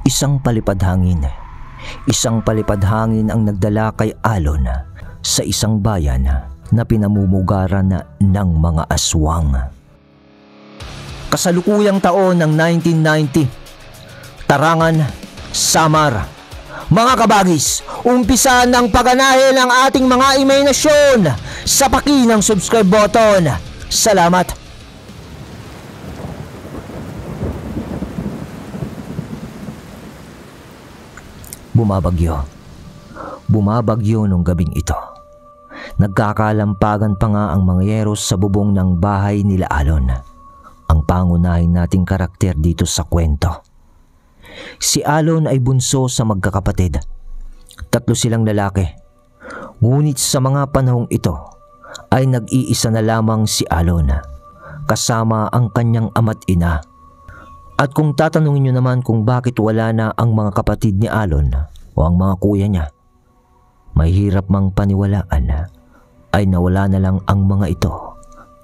Isang palipad hangin ang nagdala kay Alon sa isang bayan na pinamumugaran ng mga aswang. Kasalukuyang taon ng 1990, Tarangan, Samar. Mga kabagis, umpisa ng pagganahe ng ating mga imahinasyon sa paki ng subscribe button. Salamat! Bumabagyo nung gabing ito. Nagkakalampagan pa nga ang mga yeros sa bubong ng bahay nila Alon, ang pangunahin nating karakter dito sa kwento. Si Alon ay bunso sa magkakapatid. 3 silang lalaki. Ngunit sa mga panahong ito ay nag-iisa na lamang si Alon, kasama ang kanyang ama't ina. At kung tatanungin nyo naman kung bakit wala na ang mga kapatid ni Alon o ang mga kuya niya, may hirap mang paniwalaan ay nawala na lang ang mga ito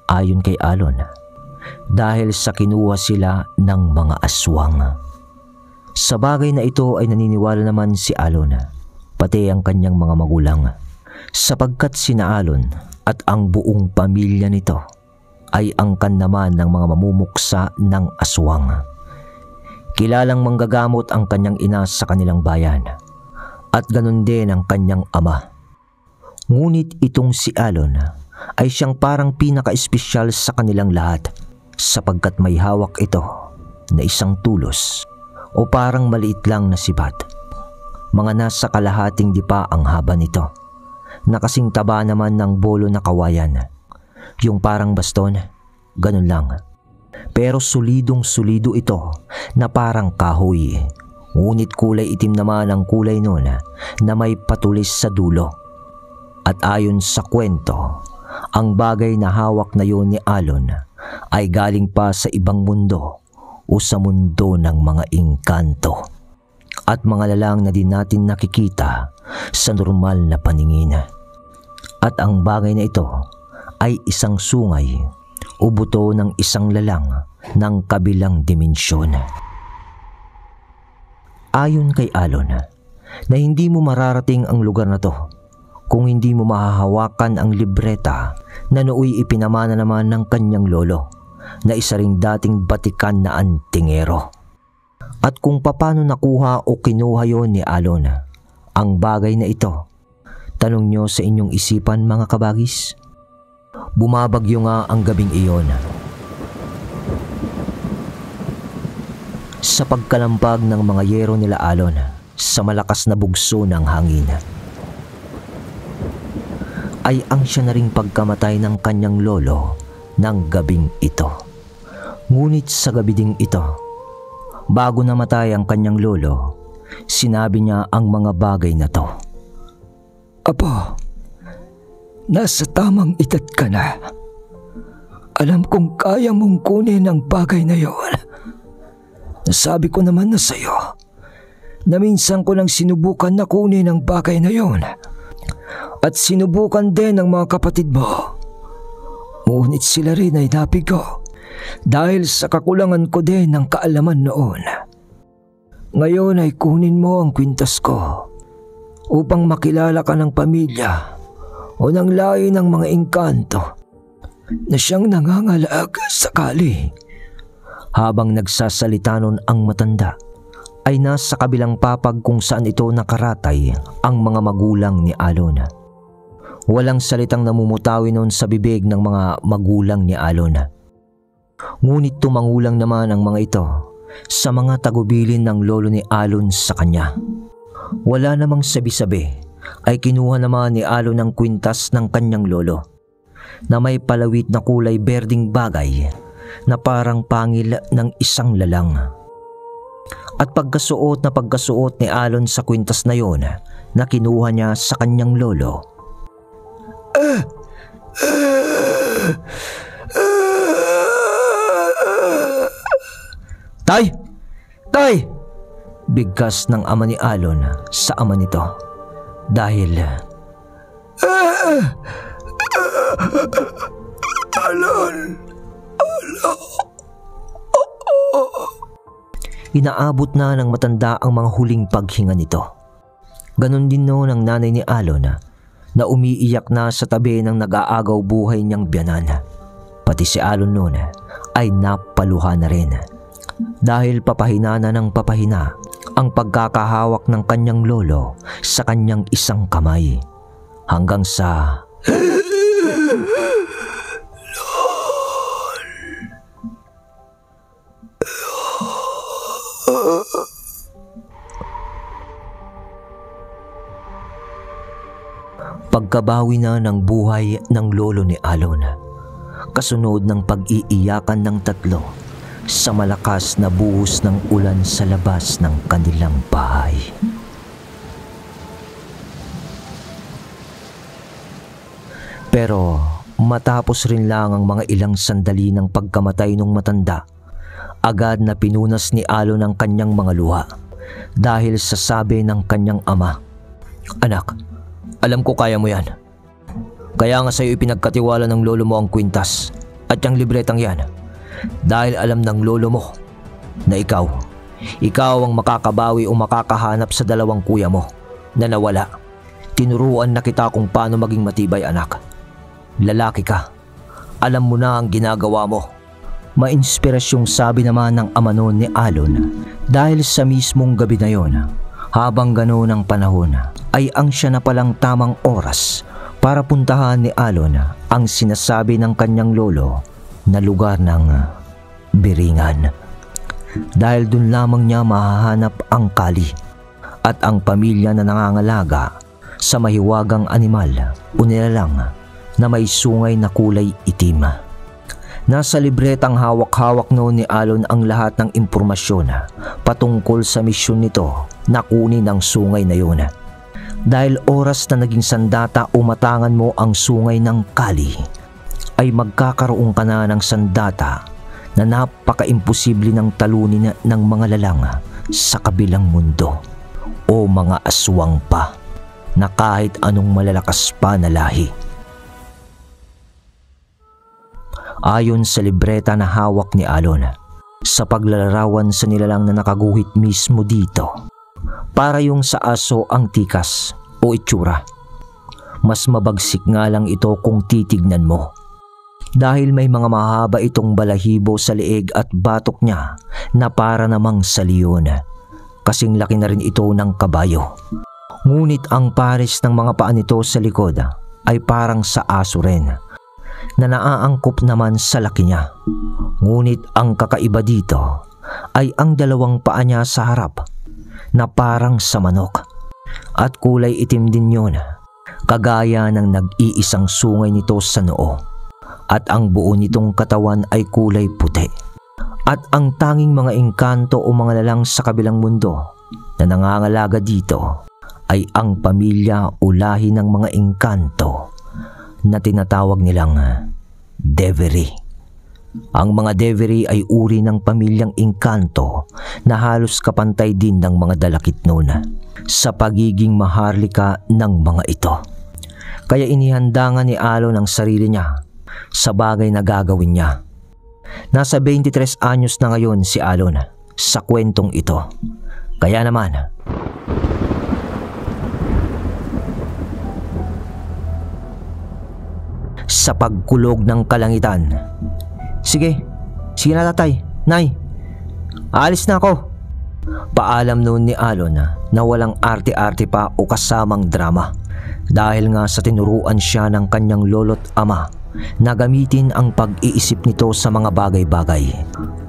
ayon kay Alon dahil sa kinuha sila ng mga aswang. Sa bagay na ito ay naniniwala naman si Alon, pati ang kanyang mga magulang, sapagkat sina Alon at ang buong pamilya nito ay angkan naman ng mga mamumuksa ng aswang. Kilalang manggagamot ang kanyang ina sa kanilang bayan at ganun din ang kanyang ama. Ngunit itong si Alon ay siyang parang pinaka-espesyal sa kanilang lahat sapagkat may hawak ito na isang tulos o parang maliit lang na sibat. Mga nasa kalahating dipa ang haba nito, na kasing taba naman ng bolo na kawayan. Yung parang baston, ganun lang. Pero solidong-solido ito na parang kahoy. Ngunit kulay itim naman ang kulay nun na may patulis sa dulo. At ayon sa kwento, ang bagay na hawak na yun ni Alon ay galing pa sa ibang mundo o sa mundo ng mga engkanto at mga lalang na di natin nakikita sa normal na paningin. At ang bagay na ito ay isang sungay o buto ng isang lalang ng kabilang dimensyon. Ayon kay Alon, na hindi mo mararating ang lugar na to kung hindi mo mahahawakan ang libreta na nooy ipinamana naman ng kanyang lolo na isa ring dating Batikan na antingero. At kung paano nakuha o kinuha yon ni Alon ang bagay na ito, tanong nyo sa inyong isipan mga kabagis. Bumabagyo nga ang gabing iyon. Sa pagkalampag ng mga yero nila Alon sa malakas na bugso ng hangin, ay ang siya na ring pagkamatay ng kanyang lolo ng gabing ito. Ngunit sa gabi ding ito, bago namatay ang kanyang lolo, sinabi niya ang mga bagay na to. Apo, nasa tamang edad ka na. Alam kong kaya mong kunin ang bagay na yon. Nasabi ko naman na sa'yo na minsan ko lang sinubukan na kunin ang bagay na yon. At sinubukan din ng mga kapatid mo. Ngunit sila rin ay nabigo dahil sa kakulangan ko din ng kaalaman noon. Ngayon ay kunin mo ang kwintas ko upang makilala ka ng pamilya o ng lahi ng mga engkanto na siyang nangangalaga sa kali. Habang nagsasalita nun ang matanda, ay nasa kabilang papag kung saan ito nakaratay ang mga magulang ni Alon. Walang salitang namumutawi noon sa bibig ng mga magulang ni Alon. Ngunit tumangulang naman ang mga ito sa mga tagubilin ng lolo ni Alon sa kanya. Wala namang sabi-sabi ay kinuha naman ni Alon ang kwintas ng kanyang lolo na may palawit na kulay berding bagay na parang pangil ng isang lalang. At pagkasuot ni Alon sa kwintas na yon na kinuha niya sa kanyang lolo, Tay! Tay! Bigkas ng ama ni Alon sa ama nito dahil Alon! Inaabot na ng matanda ang mga huling paghinga nito. Ganon din noon ang nanay ni Alon na umiiyak na sa tabi ng nag-aagaw buhay niyang biyanan. Pati si Alon noon ay napaluha na rin dahil papahina na ng papahina ang pagkakahawak ng kanyang lolo sa kanyang isang kamay hanggang sa pagkabawi na ng buhay ng lolo ni Alon, kasunod ng pag-iiyakan ng tatlo sa malakas na buhos ng ulan sa labas ng kanilang bahay. Pero matapos rin lang ang mga ilang sandali ng pagkamatay ng matanda, agad na pinunas ni Alon ang kanyang mga luha dahil sa sabi ng kanyang ama, "Anak, alam ko kaya mo yan. Kaya nga sa'yo ipinagkatiwala ng lolo mo ang kwintas at yung libretang yan. Dahil alam ng lolo mo na ikaw ang makakabawi o makakahanap sa dalawang kuya mo na nawala. Tinuruan na kita kung paano maging matibay, anak. Lalaki ka. Alam mo na ang ginagawa mo." Mainspirasyong sabi naman ng ama noon ni Alon dahil sa mismong gabi na yon, habang ganoon ang panahon, ay ang siya na palang tamang oras para puntahan ni Alon ang sinasabi ng kanyang lolo na lugar ng Biringan. Dahil dun lamang niya mahahanap ang kali at ang pamilya na nangangalaga sa mahiwagang animal o nilalang na may sungay na kulay itim. Nasa libretang hawak-hawak noon ni Alon ang lahat ng impormasyon patungkol sa misyon nito na kunin ang sungay na yun. Dahil oras na naging sandata o matangan mo ang sungay ng kali, ay magkakaroon ka na ng sandata na napaka-imposible ng talunin ng mga lalang sa kabilang mundo o mga aswang pa na kahit anong malalakas pa na lahi. Ayon sa libreta na hawak ni Alon, sa paglalarawan sa nilalang na nakaguhit mismo dito, para yung sa aso ang tikas o itsura. Mas mabagsik nga lang ito kung titignan mo. Dahil may mga mahaba itong balahibo sa leeg at batok niya na para namang sa leon. Kasing laki na rin ito ng kabayo. Ngunit ang pares ng mga paa nito sa likod ay parang sa aso rin, na naaangkop naman sa laki niya. Ngunit ang kakaiba dito ay ang dalawang paa niya sa harap na parang sa manok at kulay itim din yun, kagaya ng nag-iisang sungay nito sa noo, at ang buo nitong katawan ay kulay puti. At ang tanging mga engkanto o mga lalang sa kabilang mundo na nangangalaga dito ay ang pamilya o lahi ng mga engkanto na tinatawag nilang Devery. Ang mga Devery ay uri ng pamilyang engkanto na halos kapantay din ng mga dalakit noon sa pagiging maharlika ng mga ito. Kaya inihanda nga ni Alon ang sarili niya sa bagay na gagawin niya. Nasa 23 anyos na ngayon si Alon sa kwentong ito. Kaya naman, sa pagkulog ng kalangitan, Sige na tatay, nay, aalis na ako. Paalam noon ni Alon na walang arte-arte pa o kasamang drama, dahil nga sa tinuruan siya ng kanyang lolo't ama na gamitin ang pag-iisip nito sa mga bagay-bagay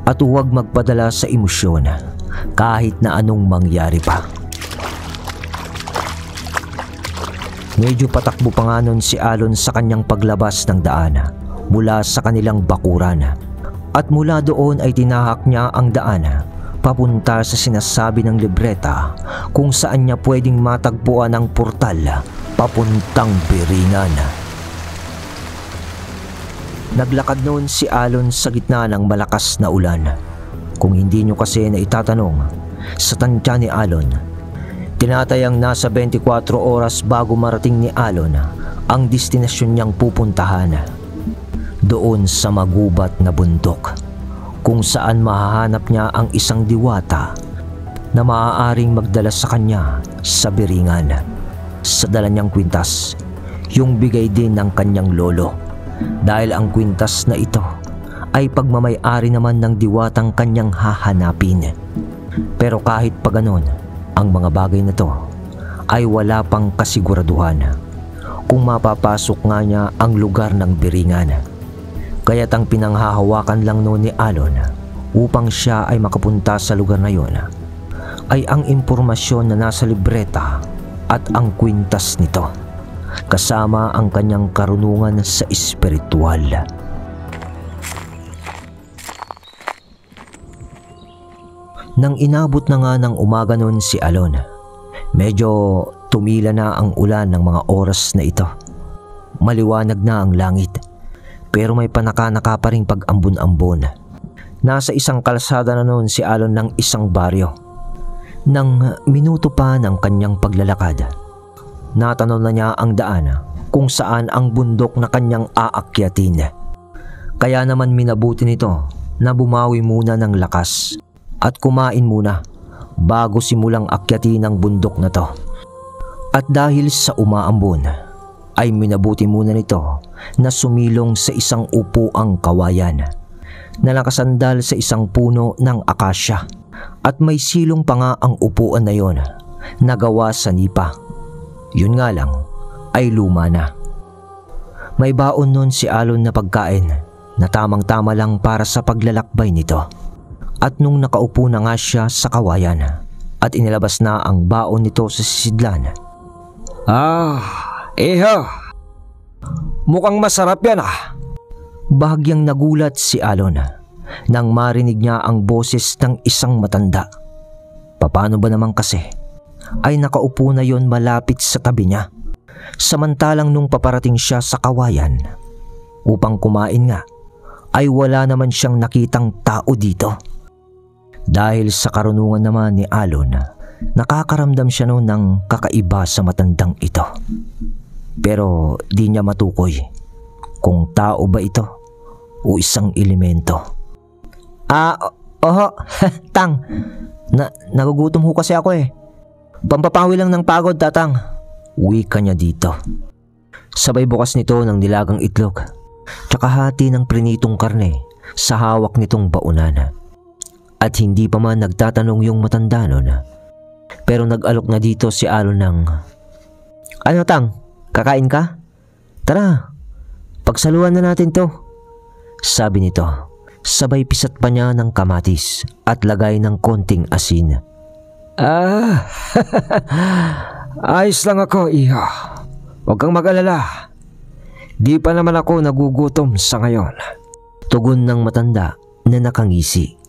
at huwag magpadala sa emosyon kahit na anong mangyari pa. Medyo patakbo pa nga nun si Alon sa kanyang paglabas ng daan mula sa kanilang bakuran, at mula doon ay tinahak niya ang daan papunta sa sinasabi ng libreta kung saan niya pwedeng matagpuan ang portal papuntang Biringan. Naglakad noon si Alon sa gitna ng malakas na ulan. Kung hindi nyo kasi na itatanong, sa tansya ni Alon, tinatayang nasa 24 oras bago marating ni Alon ang destinasyon niyang pupuntahan. Doon sa magubat na bundok kung saan mahahanap niya ang isang diwata na maaaring magdala sa kanya sa biringan. Sa dala niyang kwintas, yung bigay din ng kanyang lolo, dahil ang kwintas na ito ay pagmamay-ari naman ng diwatang kanyang hahanapin. Pero kahit pa ganon, ang mga bagay na to ay wala pang kasiguraduhan kung mapapasok nga niya ang lugar ng biringan. Kaya't ang pinanghahawakan lang noon ni Alon upang siya ay makapunta sa lugar na yon ay ang impormasyon na nasa libreta at ang kwintas nito, kasama ang kanyang karunungan sa espiritual. Nang inabot na nga ng umaga noon si Alon, medyo tumila na ang ulan ng mga oras na ito. Maliwanag na ang langit, pero may panaka-naka pa ring pag-ambon-ambon. Nasa isang kalsada na noon si Alon ng isang baryo. Nang minuto pa ng kanyang paglalakad, natanaw na niya ang daan kung saan ang bundok na kanyang aakyatin. Kaya naman minabuti nito na bumawi muna ng lakas at kumain muna bago simulang akyatin ang bundok na to. At dahil sa umaambon, ay minabuti muna nito na sumilong sa isang upuang kawayan na nakasandal sa isang puno ng akasya, at may silong pa nga ang upuan na yon na gawa sa nipa. Yun nga lang ay luma na. May baon nun si Alon na pagkain na tamang-tama lang para sa paglalakbay nito. At nung nakaupo na nga siya sa kawayan at inilabas na ang baon nito sa sisidlan, Iho, mukhang masarap yan Bahagyang nagulat si Alon nang marinig niya ang boses ng isang matanda. Paano ba naman kasi ay nakaupo na yon malapit sa tabi niya, samantalang nung paparating siya sa kawayan upang kumain nga ay wala naman siyang nakitang tao dito. Dahil sa karunungan naman ni Alon, nakakaramdam siya noon ng kakaiba sa matandang ito. Pero di niya matukoy kung tao ba ito o isang elemento. Tang. Nagugutom ho kasi ako Pampapawi lang ng pagod, tatang. Wika niya dito. Sabay bukas nito ng nilagang itlog, tsaka hati ng prinitong karne sa hawak nitong baunan. At hindi pa man nagtatanong yung matanda nun, pero nag-alok na dito si Alon ng, "Ano, tang? Kakain ka? Tara, pagsaluhan na natin to," sabi nito. Sabay pisat pa niya ng kamatis at lagay ng konting asin. Ayos lang ako, iho. Huwag kang mag-alala. Di pa naman ako nagugutom sa ngayon, tugon ng matanda na nakangisi.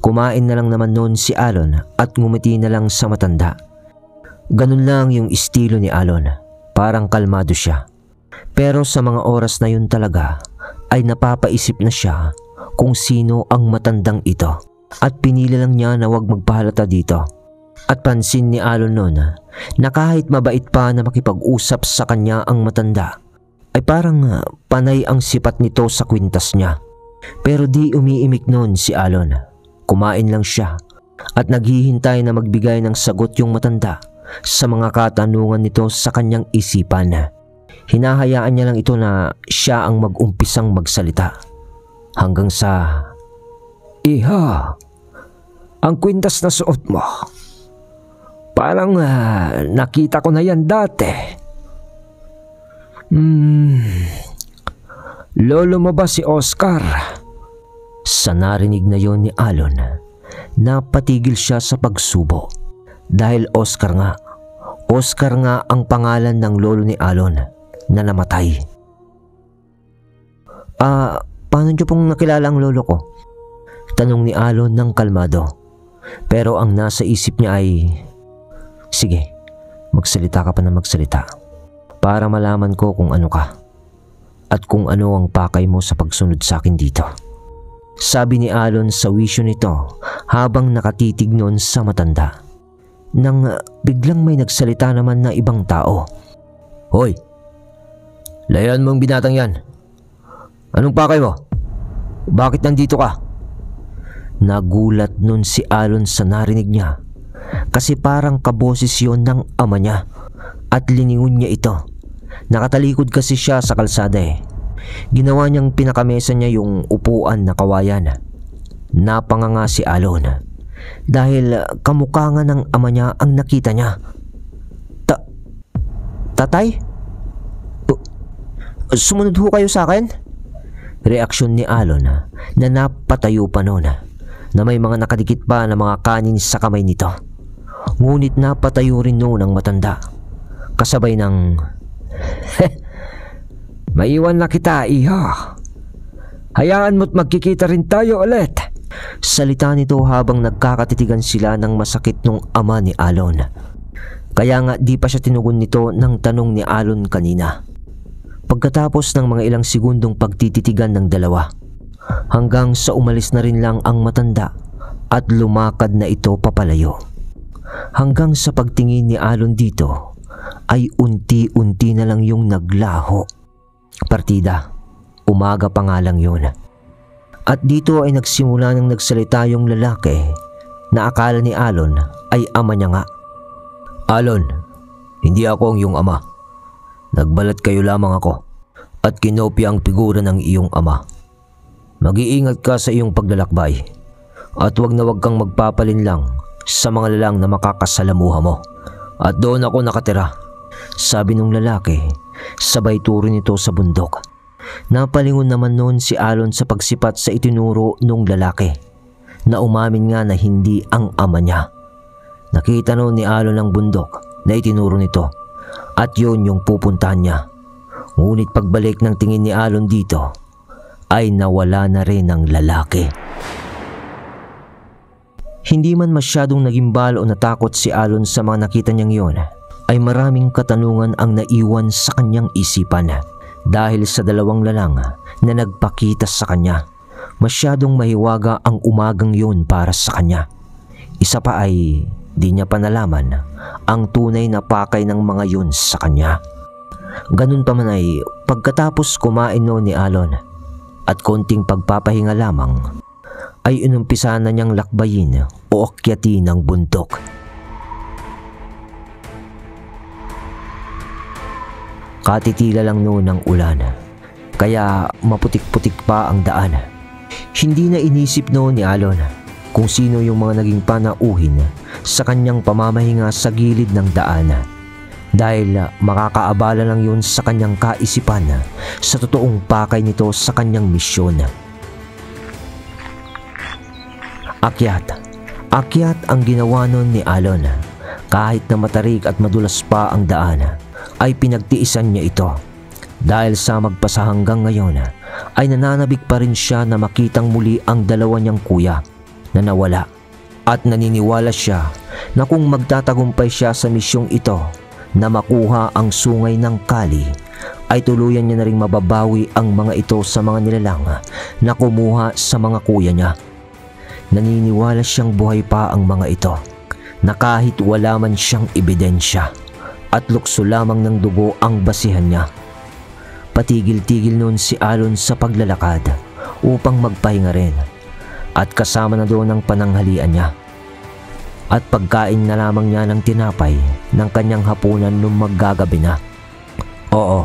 Kumain na lang naman noon si Alon at ngumiti na lang sa matanda. Ganun lang yung estilo ni Alon, parang kalmado siya. Pero sa mga oras na yun talaga ay napapaisip na siya kung sino ang matandang ito, at pinili lang niya na wag magpahalata dito. At pansin ni Alon noon na kahit mabait pa na makipag-usap sa kanya ang matanda, ay parang panay ang sipat nito sa kwintas niya. Pero di umiimik noon si Alon. Kumain lang siya at naghihintay na magbigay ng sagot yung matanda sa mga katanungan nito sa kanyang isipan. Hinahayaan niya lang ito na siya ang mag-umpisang magsalita. Hanggang sa, "Iha, ang kwintas na suot mo, parang nakita ko na yan dati. Lolo mo ba si Oscar?" Sa narinig na yon ni Alon, napatigil siya sa pagsubo. Dahil Oscar nga ang pangalan ng lolo ni Alon na namatay. Paano niyo pong nakilala ang lolo ko?" tanong ni Alon ng kalmado. Pero ang nasa isip niya ay, "Sige, magsalita ka pa na magsalita para malaman ko kung ano ka at kung ano ang pakay mo sa pagsunod sa akin dito," sabi ni Alon sa wisyo nito habang nakatitig noon sa matanda. Nang biglang may nagsalita naman na ibang tao. "Hoy, layuan mong binatang yan. Anong pakay mo? Bakit nandito ka?" Nagulat nun si Alon sa narinig niya kasi parang kaboses yun ng ama niya at liningon niya ito. Nakatalikod kasi siya sa kalsada eh. Ginawa niyang pinakamesa niya yung upuan na kawayan. Napanganga si Alon dahil kamukha nga ng ama niya ang nakita niya. Tatay? Sumunod ho kayo sa akin? Reaksyon ni Alon na napatayo pa noon na may mga nakadikit pa na mga kanin sa kamay nito. Ngunit napatayo rin noon ang matanda. Kasabay ng maiwan na kita, iho. Hayaan mo't magkikita rin tayo ulit. Salita nito habang nagkakatitigan sila ng masakit nung ama ni Alon. Kaya nga di pa siya tinugon nito ng tanong ni Alon kanina. Pagkatapos ng mga ilang segundong pagtititigan ng dalawa, hanggang sa umalis na rin lang ang matanda at lumakad na ito papalayo. Hanggang sa pagtingin ni Alon dito ay unti-unti na lang yung naglaho. Partida, umaga pa nga lang yun. At dito ay nagsimula ng nagsalita yung lalaki na akala ni Alon ay ama niya nga. Alon, hindi ako ang iyong ama. Nagbalat kayo lamang ako at kinopya ang figura ng iyong ama. Mag-iingat ka sa iyong paglalakbay at wag na wag kang magpapalin lang sa mga lalang na makakasalamuha mo. At doon ako nakatira, sabi nung lalaki, sabay turo nito sa bundok. Napalingon naman noon si Alon sa pagsipat sa itinuro nung lalaki na umamin nga na hindi ang ama niya. Nakita noon ni Alon ang bundok na itinuro nito at yun yung pupuntahan niya. Ngunit pagbalik ng tingin ni Alon dito ay nawala na rin ang lalaki. Hindi man masyadong nagimbal o natakot si Alon sa mga nakita niyang yon, ay maraming katanungan ang naiwan sa kanyang isipan dahil sa dalawang lalang na nagpakita sa kanya. Masyadong mahiwaga ang umagang yon para sa kanya. Isa pa ay di niya pa nalaman ang tunay na pakay ng mga yun sa kanya. Ganun pa man ay pagkatapos kumain noon ni Alon at konting pagpapahinga lamang ay inumpisa na niyang lakbayin o akyatin ng bundok. Katitila lang noon ng ulan kaya maputik-putik pa ang daan. Hindi na inisip noon ni Alon kung sino yung mga naging panauhin sa kanyang pamamahinga sa gilid ng daan dahil makakaabala lang yun sa kanyang kaisipan sa totoong pakay nito sa kanyang misyon. Akyat ang ginawa nun ni Alon. Kahit na matarik at madulas pa ang daan ay pinagtiisan niya ito dahil sa magpasa hanggang ngayon ay nananabik pa rin siya na makitang muli ang dalawa niyang kuya na nawala at naniniwala siya na kung magtatagumpay siya sa misyong ito na makuha ang sungay ng Kali ay tuluyan niya na ring mababawi ang mga ito sa mga nilalang na kumuha sa mga kuya niya. Naniniwala siyang buhay pa ang mga ito na kahit wala man siyang ebidensya at lukso lamang ng dugo ang basihan niya. Patigil-tigil noon si Alon sa paglalakad upang magpahinga rin at kasama na doon ang pananghalian niya. At pagkain na lamang niya ng tinapay ng kanyang hapunan nung maggagabi na. Oo,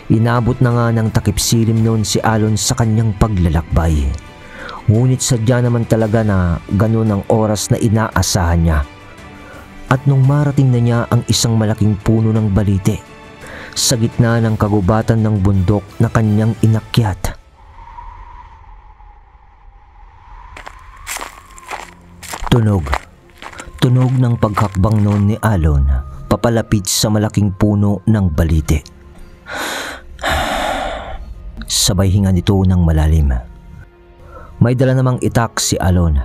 inabot na nga ng takip silim noon si Alon sa kanyang paglalakbay. Ngunit sadya naman talaga na ganun ang oras na inaasahan niya. At nung marating na niya ang isang malaking puno ng balite sa gitna ng kagubatan ng bundok na kanyang inakyat, Tunog ng paghakbang noon ni Alon papalapit sa malaking puno ng balite. Sabay hinga nito ng malalim. May dala namang itak si Alon.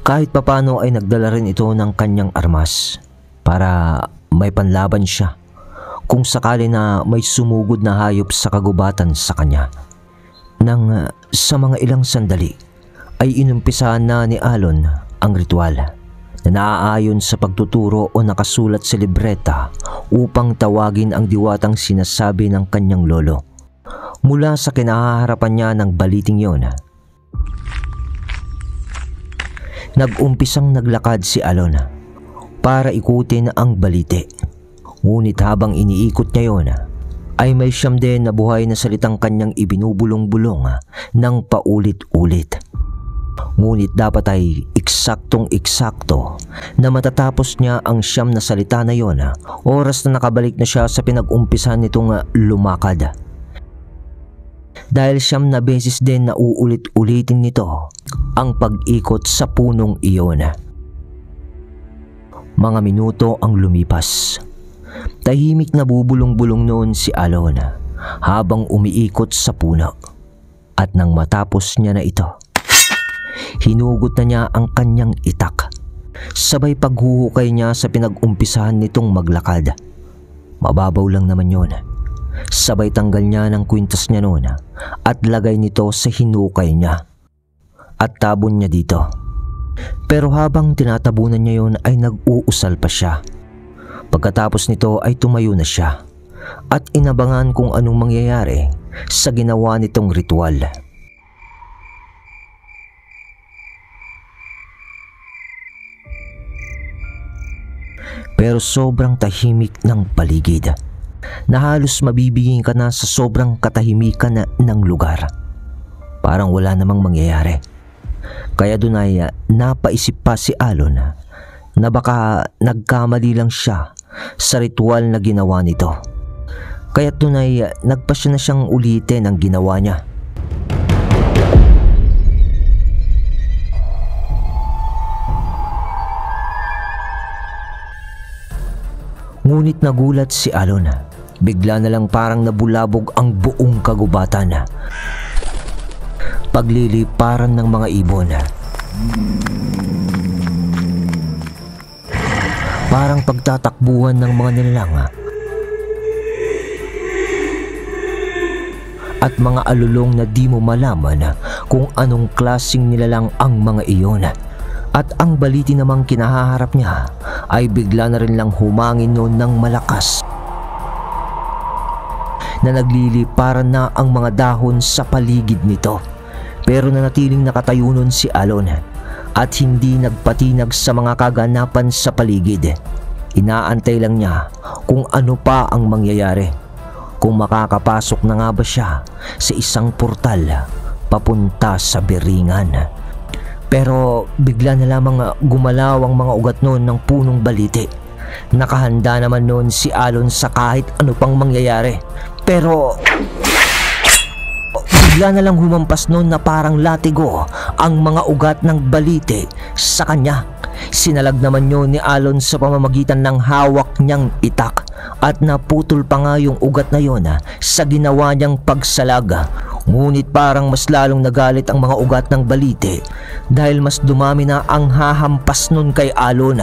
Kahit papano ay nagdala rin ito ng kanyang armas para may panlaban siya kung sakali na may sumugod na hayop sa kagubatan sa kanya. Nang sa mga ilang sandali ay inumpisahan na ni Alon ang ritual na naaayon sa pagtuturo o nakasulat sa libreta upang tawagin ang diwatang sinasabi ng kanyang lolo. Mula sa kinahaharapan niya ng baliting yon Nag-umpisang naglakad si Alon para ikutin ang balite. Ngunit habang iniikot niya yon, ay may siyam din na buhay na salitang kanyang ibinubulong-bulong ng paulit-ulit. Ngunit dapat ay eksaktong-eksakto na matatapos niya ang siyam na salita na yon, oras na nakabalik na siya sa pinag-umpisan nitong lumakad. Dahil siyam na beses din na uulit-ulitin nito ang pag-ikot sa punong iyon. Mga minuto ang lumipas. Tahimik na bubulong-bulong noon si Alon habang umiikot sa puno. At nang matapos niya na ito, hinugot na niya ang kanyang itak. Sabay paghuhukay niya sa pinag-umpisahan nitong maglakad. Mababaw lang naman yon. Sabay tanggal niya ng kwintas niya noon at lagay nito sa hinukay niya. At tabon niya dito. Pero habang tinatabunan niya yon ay nag-uusal pa siya. Pagkatapos nito ay tumayo na siya at inabangan kung anong mangyayari sa ginawa nitong ritual. Pero sobrang tahimik ng paligid na halos mabibiging ka na sa sobrang katahimikan ng lugar. Parang wala namang mangyayari. Kaya doon ay napaisip pa si Alon na baka nagkamali lang siya sa ritual na ginawa nito. Kaya doon ay nagpasya na siyang ulitin ang ginawa niya. Ngunit nagulat si Alon. Bigla na lang parang nabulabog ang buong kagubatan. Pagliliparan ng mga ibon. Parang pagtatakbuhan ng mga nilalang. At mga alulong na di mo malaman kung anong klaseng nilalang ang mga iyon. At ang baliti namang kinahaharap niya ay bigla na rin lang humangin noon ng malakas. Na nagliliparan na ang mga dahon sa paligid nito. Pero nanatiling nakatayo nun si Alon at hindi nagpatinag sa mga kaganapan sa paligid. Inaantay lang niya kung ano pa ang mangyayari. Kung makakapasok na nga ba siya sa isang portal papunta sa Biringan. Pero bigla na lamang gumalaw ang mga ugat noon ng punong balite. Nakahanda naman noon si Alon sa kahit ano pang mangyayari. Pero bigla na lang humampas noon na parang latigo ang mga ugat ng balite sa kanya. Sinalag naman yun ni Alon sa pamamagitan ng hawak niyang itak at naputol pa nga yung ugat na yun sa ginawa niyang pagsalaga. Ngunit parang mas lalong nagalit ang mga ugat ng balite dahil mas dumami na ang hahampas nun kay Alon.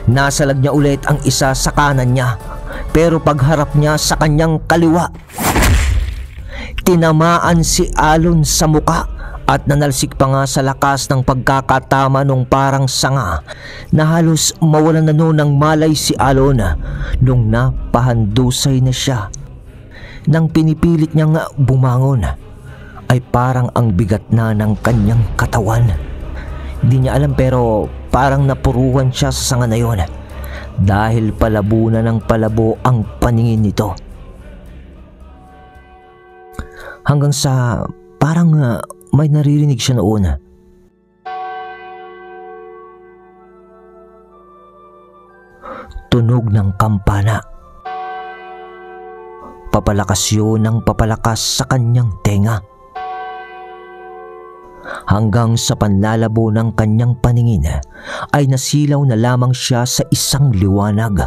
Nasalag niya ulit ang isa sa kanan niya, pero pagharap niya sa kanyang kaliwa, tinamaan si Alon sa muka at nanalsik pa nga sa lakas ng pagkakatama nung parang sanga na halos mawalan na noon ng malay si Alon nung napahandusay na siya. Nang pinipilit niyang bumangon ay parang ang bigat na ng kanyang katawan. Di niya alam pero parang napuruhan siya sa sanga na yun dahil palabo na ng palabo ang paningin nito. Hanggang sa parang may naririnig siya noon. Tunog ng kampana. Papalakas yun ng papalakas sa kanyang tenga. Hanggang sa panlalabo ng kanyang paningin ay nasilaw na lamang siya sa isang liwanag.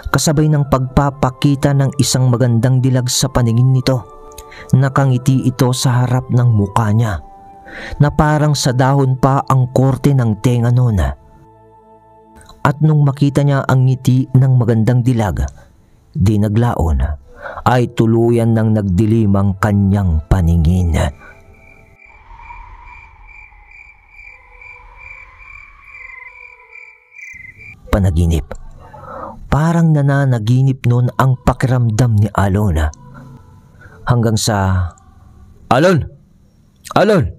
Kasabay ng pagpapakita ng isang magandang dilag sa paningin nito. Nakangiti ito sa harap ng mukha niya na parang sa dahon pa ang korte ng tenga noon. At nung makita niya ang ngiti ng magandang dilag, di naglaon ay tuluyan ng nagdilim ang kanyang paningin. Panaginip. Parang nananaginip noon ang pakiramdam ni Alon. Hanggang sa, "Alon! Alon!"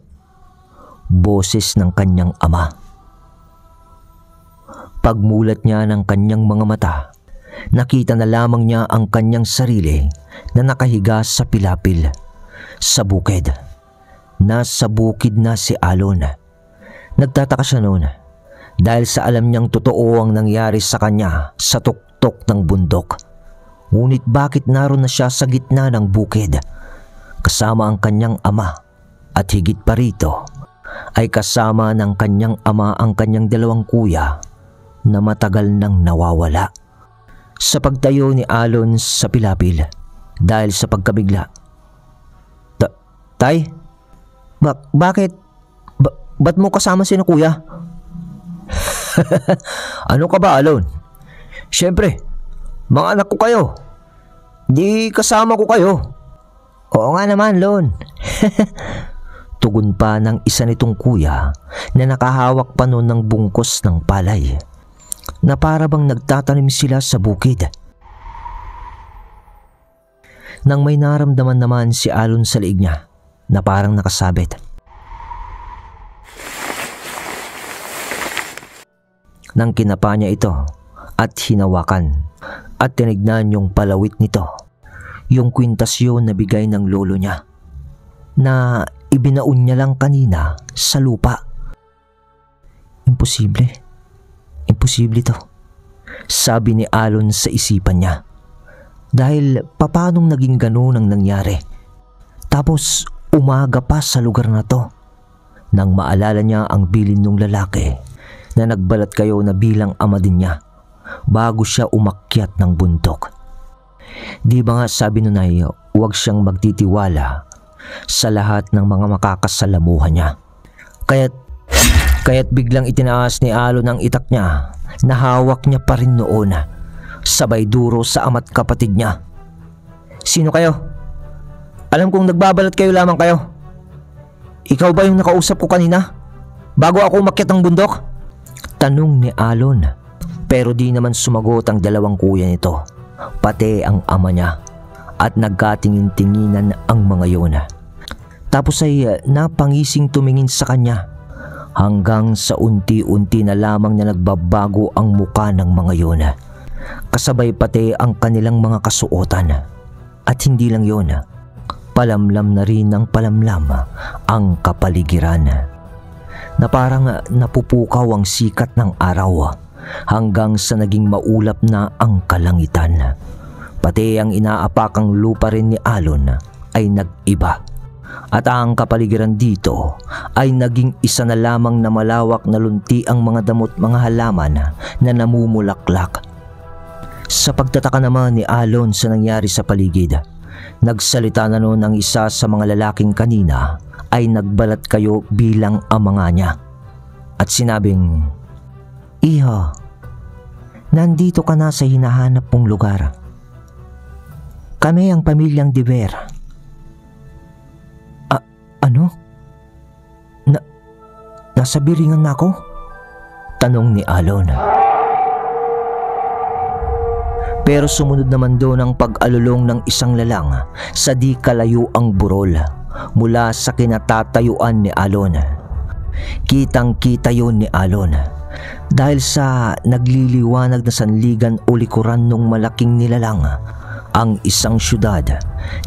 boses ng kanyang ama. Pagmulat niya ng kanyang mga mata, nakita na lamang niya ang kanyang sarili na nakahiga sa pilapil, sa bukid. Nasa bukid na si Alon. Nagtataka siya noon dahil sa alam niyang totoo ang nangyari sa kanya sa tuktok ng bundok. Ngunit bakit naroon na siya sa gitna ng bukid kasama ang kanyang ama, at higit pa rito ay kasama ng kanyang ama ang kanyang dalawang kuya na matagal nang nawawala. Sa pagtayo ni Alon sa pilapil dahil sa pagkabigla, Tay, bakit? Ba't mo kasama si na kuya? Ano ka ba, Alon? Siyempre, mga anak ko kayo. Di kasama ko kayo. Oo nga naman, Lon. Tugon pa ng isa nitong kuya na nakahawak pa noon ng bungkos ng palay, na para bang nagtatanim sila sa bukid. Nang may naramdaman naman si Alon sa liig niya na parang nakasabit, nang kinapa niya ito at hinawakan at tinignan yung palawit nito, yung kwintasyon na bigay ng lolo niya na ibinaon niya lang kanina sa lupa. Imposible to, sabi ni Alon sa isipan niya. Dahil papanong naging gano'n ang nangyari? Tapos umaga pa sa lugar na to, nang maalala niya ang bilin ng lalaki na nagbalat kayo na bilang ama din niya bago siya umakyat ng bundok. Di ba nga sabi nun ay huwag siyang magtitiwala sa lahat ng mga makakasalamuhan niya. Kaya't biglang itinaas ni Alon ang itak niya na hawak niya pa rin noon, sabay duro sa ama't kapatid niya. Sino kayo? Alam kong nagbabalat kayo lamang kayo. Ikaw ba yung nakausap ko kanina bago ako umakyat ng bundok? Tanong ni Alon, pero di naman sumagot ang dalawang kuya nito, pati ang ama niya, at nagkatingin-tinginan ang mga yun. Tapos ay napangising tumingin sa kanya, hanggang sa unti-unti na lamang na nagbabago ang muka ng mga yun, kasabay pati ang kanilang mga kasuotan. At hindi lang yun, palamlam na rin ng palamlam ang kapaligiran, na parang napupukaw ang sikat ng araw hanggang sa naging maulap na ang kalangitan. Pati ang inaapakang lupa rin ni Alon ay nag-iba, at ang kapaligiran dito ay naging isa na lamang na malawak na lunti ang mga damot, mga halaman na namumulaklak. Sa pagtataka naman ni Alon sa nangyari sa paligid, nagsalita na noon ang isa sa mga lalaking kanina ay nagbalat kayo bilang ama nga niya, at sinabing, Iho, nandito ka na sa hinahanap mong lugar. Kami ang pamilyang Diver. Ano? Nasa Biringan na ako? Tanong ni Alon. Pero sumunod naman doon ang pag-alulong ng isang lalang sa di kalayo ang burol mula sa kinatatayuan ni Alon. Kitang-kita yun ni Alon dahil sa nagliliwanag na sanligan o likuran ng malaking nilalang ang isang syudad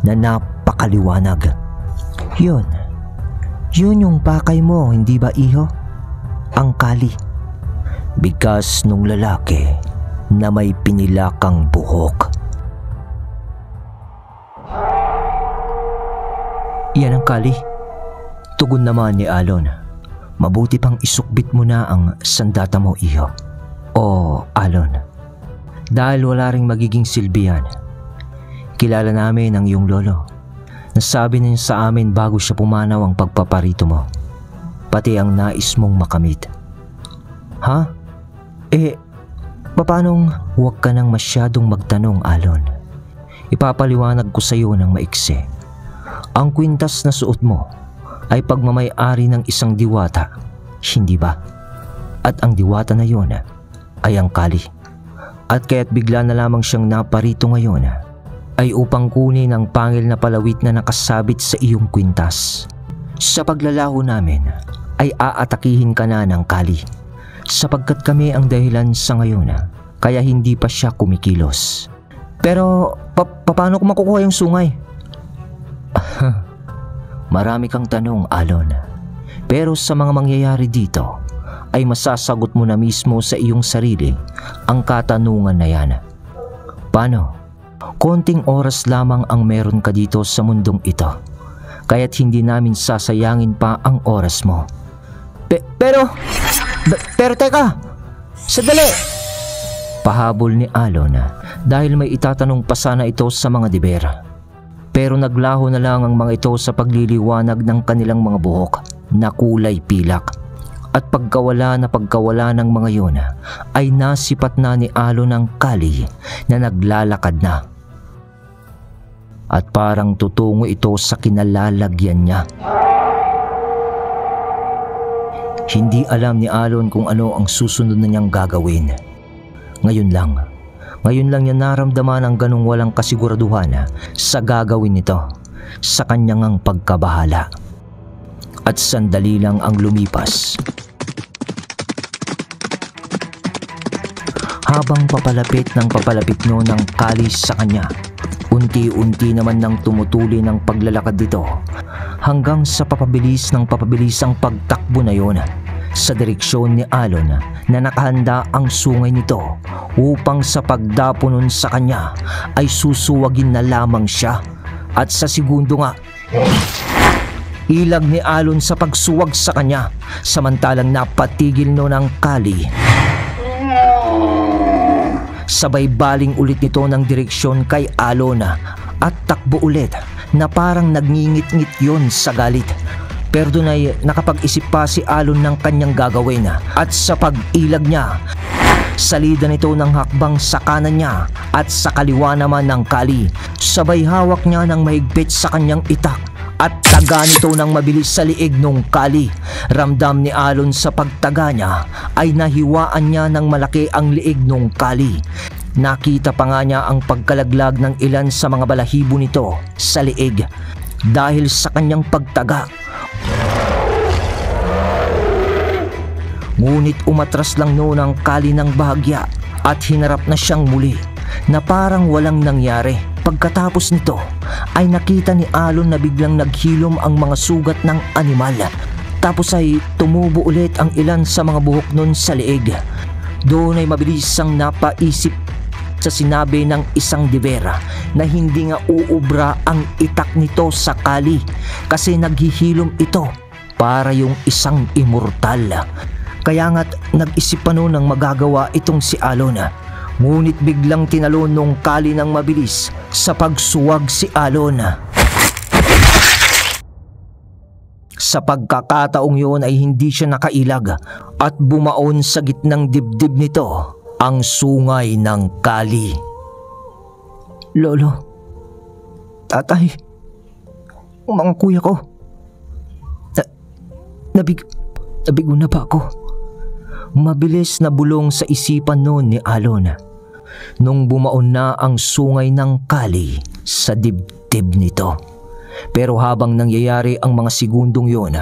na napakaliwanag. Yun yung pakay mo, hindi ba, iho? Ang Kali. Bigkas nung lalaki na may pinilakang buhok. Yan ang Kali, tugon naman ni Alon. Mabuti pang isukbit mo na ang sandata mo, iho. O Alon, dahil wala ring magiging silbihan. Kilala namin ang iyong lolo. Nasabi niya sa amin bago siya pumanaw ang pagpaparito mo, pati ang nais mong makamit. Ha? Papanong huwag ka nang masyadong magtanong, Alon. Ipapaliwanag ko sa iyo ng maiksi. Ang kwintas na suot mo ay pagmamay-ari ng isang diwata, hindi ba? At ang diwata na yon ay ang Kali. At kaya't bigla na lamang siyang naparito ngayon ay upang kunin ang pangil na palawit na nakasabit sa iyong kwintas. Sa paglalaho namin ay aatakihin ka na ng Kali. Sapagkat kami ang dahilan sa ngayon, kaya hindi pa siya kumikilos. Pero paano ko makukuha yung sungay? Marami kang tanong, Alon. Pero sa mga mangyayari dito, ay masasagot mo na mismo sa iyong sarili ang katanungan na yan. Paano? Konting oras lamang ang meron ka dito sa mundong ito, kaya't hindi namin sasayangin pa ang oras mo. Pero teka! Sadali! Pahabol ni Alon dahil may itatanong pa sana ito sa mga diber. Pero naglaho na lang ang mga ito sa pagliliwanag ng kanilang mga buhok na kulay pilak. At pagkawala ng mga yun ay nasipat na ni Alon ang Kali na naglalakad na. At parang tutungo ito sa kinalalagyan niya. Hindi alam ni Alon kung ano ang susunod na niyang gagawin. Ngayon lang niya naramdaman ang ganong walang kasiguraduhan sa gagawin nito sa kanyang pagkabahala. At sandali lang ang lumipas. Habang papalapit no ng Kali sa kanya, unti-unti naman nang tumutuli ng paglalakad dito hanggang sa papabilis ang pagtakbo na yon sa direksyon ni Alon na nakahanda ang sungay nito upang sa pagdapo nun sa kanya ay susuwagin na lamang siya. At sa segundo nga, ilag ni Alon sa pagsuwag sa kanya samantalang napatigil no ng Kali. Sabay baling ulit nito ng direksyon kay Alon at takbo ulit na parang nagngingit-ngit yon sa galit. Pero doon ay nakapag-isip pa si Alon ng kanyang gagawin at sa pag-ilag niya, salida nito ng hakbang sa kanan niya at sa kaliwa naman ng Kali. Sabay hawak niya ng mahigpit sa kanyang itak at taga nito ng mabilis sa liig nung Kali. Ramdam ni Alon sa pagtaga niya ay nahiwaan niya ng malaki ang liig nung Kali. Nakita pa nga niya ang pagkalaglag ng ilan sa mga balahibo nito sa liig dahil sa kanyang pagtaga. Ngunit umatras lang noon ang Kali ng bahagya at hinarap na siyang muli na parang walang nangyari. Pagkatapos nito ay nakita ni Alon na biglang naghilom ang mga sugat ng animal. Tapos ay tumubo ulit ang ilan sa mga buhok nun sa liig. Doon ay mabilis ang napaisip sa sinabi ng isang dibera na hindi nga uubra ang itak nito sa Kali kasi naghihilom ito para yung isang immortal. Kaya nga't nag-isip pa noon ng magagawa itong si Alon. Ngunit biglang tinalon nung Kali ng mabilis sa pagsuwag si Alon. Sa pagkakataong yun ay hindi siya nakailag at bumaon sa gitnang dibdib nito ang sungay ng Kali. Lolo, tatay, mga kuya ko, nabigo na ba ako? Mabilis na bulong sa isipan noon ni Alon nung bumaon na ang sungay ng Kali sa dibdib nito. Pero habang nangyayari ang mga segundong yun,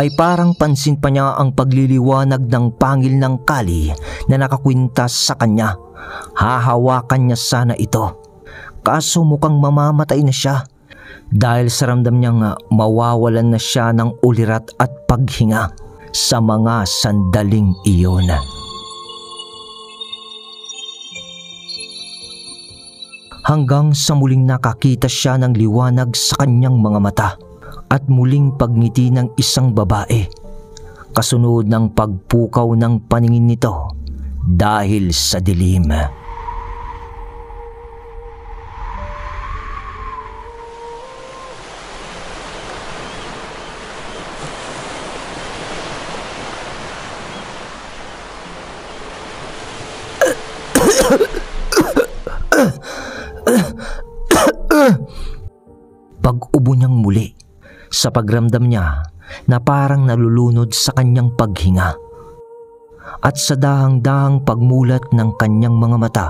ay parang pansin pa niya ang pagliliwanag ng pangil ng Kali na nakakwintas sa kanya. Hahawakan niya sana ito, kaso mukhang mamamatay na siya dahil sa ramdam niyang mawawalan na siya ng ulirat at paghinga sa mga sandaling iyon. Hanggang sa muling nakakita siya ng liwanag sa kanyang mga mata at muling pagngiti ng isang babae, kasunod ng pagpukaw ng paningin nito dahil sa dilim. Pag-ubo niyang muli sa pagramdam niya na parang nalulunod sa kanyang paghinga at sa dahang-dahang pagmulat ng kanyang mga mata.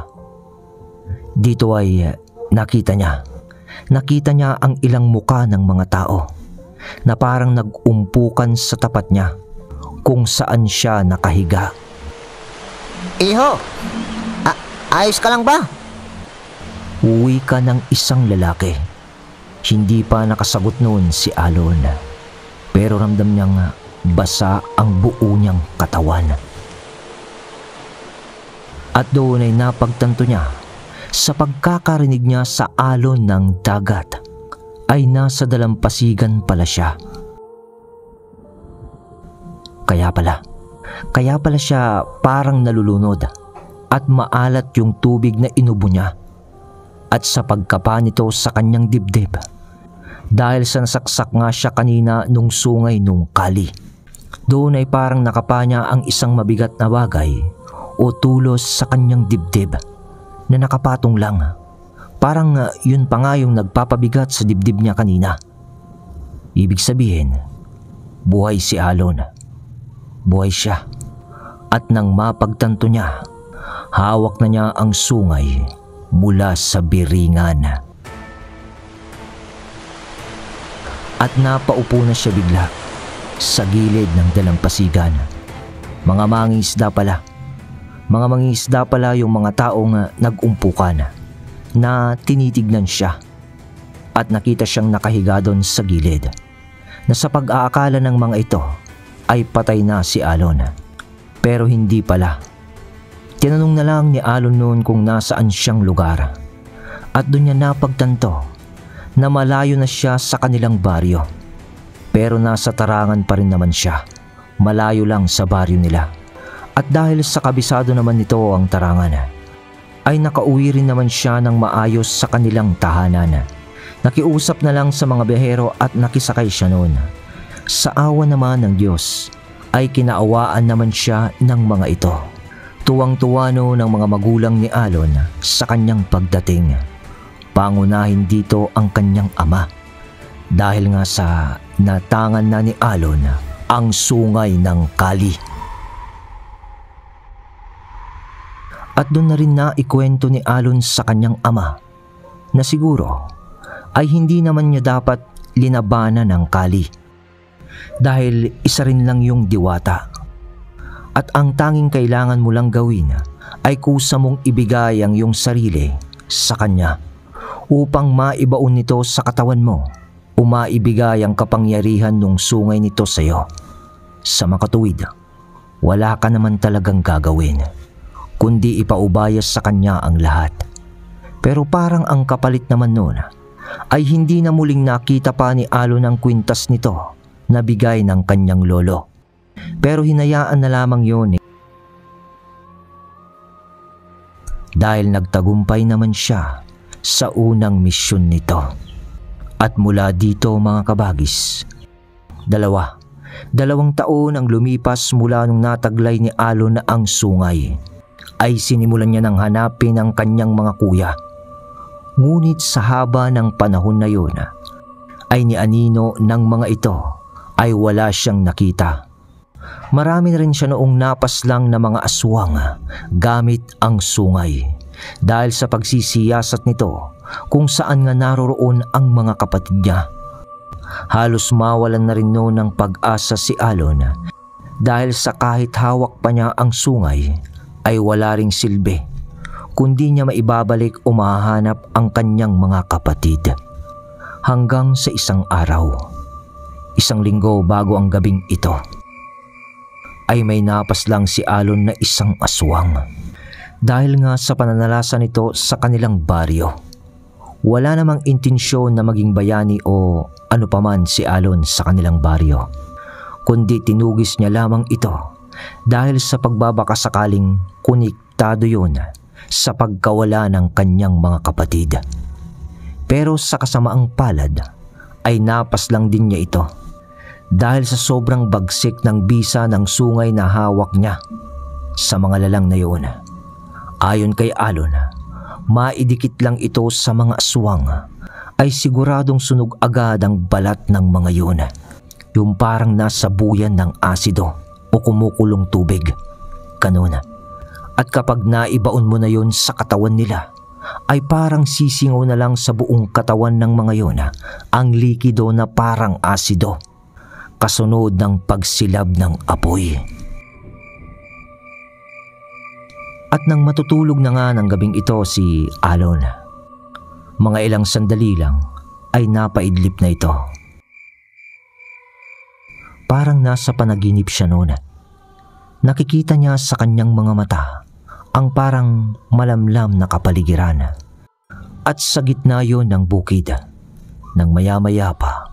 Dito ay nakita niya nakita niya ang ilang muka ng mga tao na parang nag-umpukan sa tapat niya kung saan siya nakahiga. Iho, ayos ka lang ba? Uwi ka ng isang lalaki. Hindi pa nakasagot noon si Alon, pero ramdam niyang basa ang buo niyang katawan. At doon ay napagtanto niya sa pagkakarinig niya sa alon ng dagat ay nasa dalampasigan pala siya. Kaya pala siya parang nalulunod at maalat yung tubig na inubo niya. At sa pagkapa nito sa kanyang dibdib, dahil sa nasaksak nga siya kanina nung sungay nung kali, doon ay parang nakapa niya ang isang mabigat na bagay o tulos sa kanyang dibdib na nakapatong lang. Parang yun pa nga yung nagpapabigat sa dibdib niya kanina. Ibig sabihin, buhay si Alon. Buhay siya. At nang mapagtanto niya, hawak na niya ang sungay mula sa biringan. At napaupo na siya bigla sa gilid ng dalampasigan. Mga mangingisda pala yung mga taong nag-umpukan na tinitignan siya. At nakita siyang nakahiga doon sa gilid na sa pag-aakala ng mga ito ay patay na si Alon. Pero hindi pala. Tinanong na lang ni Alon noon kung nasaan siyang lugar. At doon niya napagtanto na malayo na siya sa kanilang baryo. Pero nasa tarangan pa rin naman siya. Malayo lang sa baryo nila. At dahil sa kabisado naman nito ang tarangan, ay nakauwi rin naman siya ng maayos sa kanilang tahanan. Nakiusap na lang sa mga biyahero at nakisakay siya noon. Sa awa naman ng Diyos ay kinaawaan naman siya ng mga ito. Tuwang-tuwa noon ng mga magulang ni Alon sa kanyang pagdating. Pangunahin dito ang kanyang ama dahil nga sa natangan na ni Alon ang sungay ng kali. At doon na rin na ikwento ni Alon sa kanyang ama na siguro ay hindi naman niya dapat linabanan ng kali dahil isa rin lang yung diwata. At ang tanging kailangan mo lang gawin ay kusa mong ibigay ang iyong sarili sa kanya upang maibaon nito sa katawan mo o maibigay ang kapangyarihan ng sungay nito sa iyo. Sa makatuwid, wala ka naman talagang gagawin kundi ipaubayas sa kanya ang lahat. Pero parang ang kapalit naman noon ay hindi na muling nakita pa ni Alon ang kwintas nito na bigay ng kanyang lolo. Pero hinayaan na lamang yun dahil nagtagumpay naman siya sa unang misyon nito. At mula dito mga kabagis, dalawang taon ang lumipas mula nung nataglay ni Alon na ang sungay, ay sinimulan niya ng hanapin ang kanyang mga kuya. Ngunit sa haba ng panahon na yun, ay ni anino ng mga ito ay wala siyang nakita. Marami na rin siya noong napaslang na mga aswang gamit ang sungay dahil sa pagsisiyasat nito kung saan nga naroroon ang mga kapatid niya. Halos mawalan na rin noon ng pag-asa si Alon dahil sa kahit hawak pa niya ang sungay ay wala ring silbi kundi niya maibabalik o mahahanap ang kanyang mga kapatid. Hanggang sa isang araw, isang linggo bago ang gabing ito, ay may napaslang si Alon na isang aswang. Dahil nga sa pananalasa nito sa kanilang baryo, wala namang intensyon na maging bayani o ano paman si Alon sa kanilang baryo, kundi tinugis niya lamang ito dahil sa pagbabakasakaling konektado yun sa pagkawala ng kanyang mga kapatid. Pero sa kasamaang palad ay napaslang din niya ito dahil sa sobrang bagsik ng bisa ng sungay na hawak niya sa mga lalang na yun. Ayon kay Alon, maidikit lang ito sa mga aswang ay siguradong sunog agad ang balat ng mga yun, yung parang nasa buyan ng asido o kumukulong tubig. Ganun. At kapag naibaon mo na yun sa katawan nila, ay parang sisingaw na lang sa buong katawan ng mga yon ang likido na parang asido, kasunod ng pagsilab ng apoy. At nang matutulog na nga ng gabing ito si Alon, mga ilang sandali lang ay napaidlip na ito. Parang nasa panaginip siya noon. Nakikita niya sa kanyang mga mata ang parang malamlam na kapaligiran. At sa gitna yon ng bukid, nang maya-maya pa,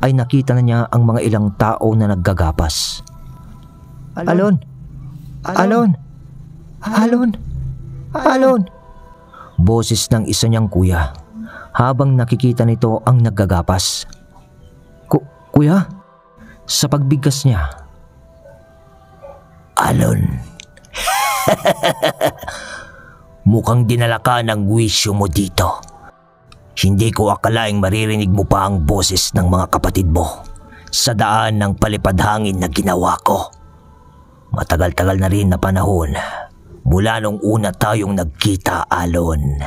ay nakita na niya ang mga ilang tao na naggagapas. Alon! Alon! Alon! Alon! Boses ng isa niyang kuya habang nakikita nito ang naggagapas. Kuya? Sa pagbigkas niya, Alon, mukhang dinala ka ng wisyo mo dito. Hindi ko akalaing maririnig mo pa ang boses ng mga kapatid mo sa daan ng palipad-hangin na ginawa ko. Matagal-tagal na rin na panahon mula nung una tayong nagkita, Alon.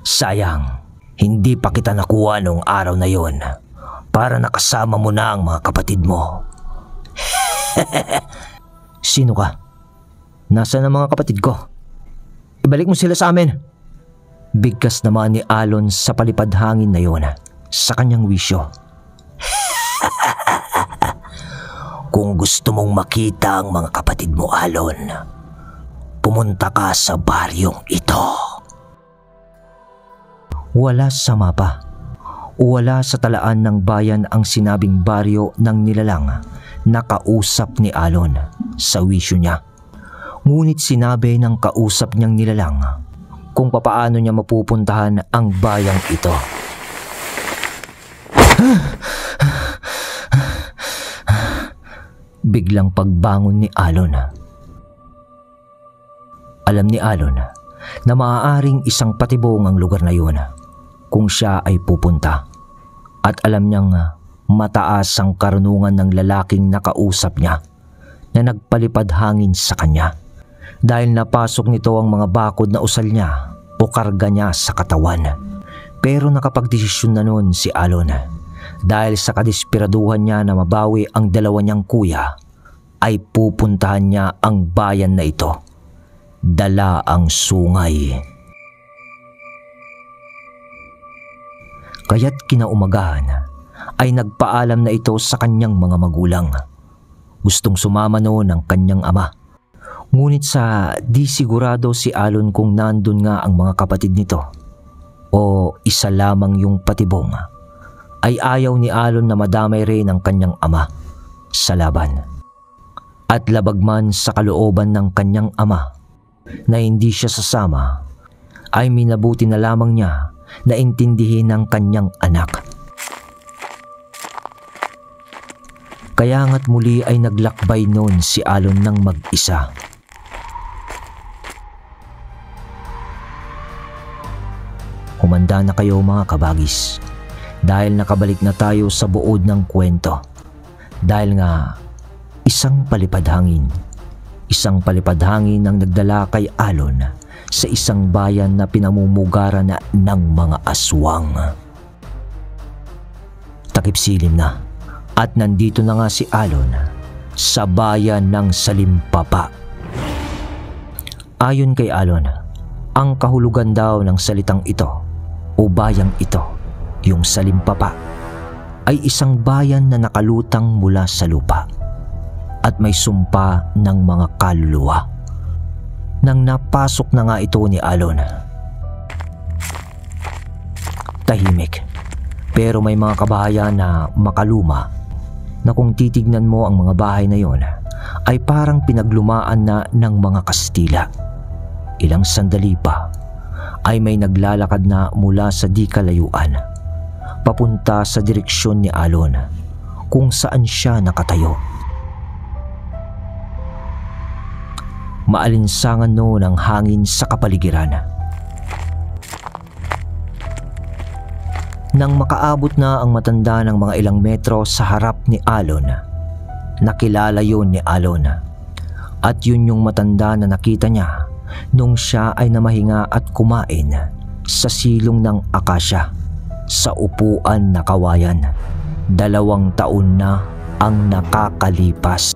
Sayang, hindi pa kita nakuha nung araw na yon para nakasama mo na ang mga kapatid mo. Sino ka? Nasaan ang mga kapatid ko? Ibalik mo sila sa amin. Bigkas naman ni Alon sa palipad-hangin na yon sa kanyang wisyo. Kung gusto mong makita ang mga kapatid mo, Alon, pumunta ka sa baryong ito. Wala sa mapa, wala sa talaan ng bayan ang sinabing baryo ng nilalang na kausap ni Alon sa wisyo niya. Ngunit sinabi ng kausap niyang nilalang kung papaano niya mapupuntahan ang bayang ito. Biglang pagbangon ni Alon. Alam ni Alon na maaaring isang patibong ang lugar na yun kung siya ay pupunta. At alam niyang mataas ang karunungan ng lalaking nakausap niya na nagpalipad hangin sa kanya dahil napasok nito ang mga bakod na usal niya o karga niya sa katawan. Pero nakapagdesisyon na noon si Alon dahil sa kadesperaduhan niya na mabawi ang dalawa niyang kuya ay pupuntahan niya ang bayan na ito. Dala ang sungay. Kaya't kinaumagahan ay nagpaalam na ito sa kanyang mga magulang. Gustong sumama noon ang kanyang ama. Ngunit sa di sigurado si Alon kung nandun nga ang mga kapatid nito o isa lamang yung patibong, ay ayaw ni Alon na madamay rin ang kanyang ama sa laban. At labag man sa kalooban ng kanyang ama na hindi siya sasama, ay minabuti na lamang niya na intindihin ng kanyang anak. Kaya nga't muli ay naglakbay noon si Alon ng mag-isa. Humanda na kayo mga kabagis dahil nakabalik na tayo sa buod ng kwento. Dahil nga isang palipad-hangin ang nagdala kay Alon sa isang bayan na pinamumugaran na ng mga aswang. Takip silim na at nandito na nga si Alon sa bayan ng Salimpapa. Ayon kay Alon, ang kahulugan daw ng salitang ito o bayang ito, yung Salimpapa, ay isang bayan na nakalutang mula sa lupa at may sumpa ng mga kaluluwa. Nang napasok na nga ito ni Alon, tahimik pero may mga kabahayan na makaluma na kung titignan mo ang mga bahay na yon ay parang pinaglumaan na ng mga Kastila. Ilang sandali pa ay may naglalakad na mula sa di kalayuan papunta sa direksyon ni Alon kung saan siya nakatayo. Maalinsangan noon ang hangin sa kapaligiran. Nang makaabot na ang matanda ng mga ilang metro sa harap ni Alon, nakilala yun ni Alon. At yun yung matanda na nakita niya nung siya ay namahinga at kumain sa silong ng akasya sa upuan na kawayan. 2 taon na ang nakakalipas.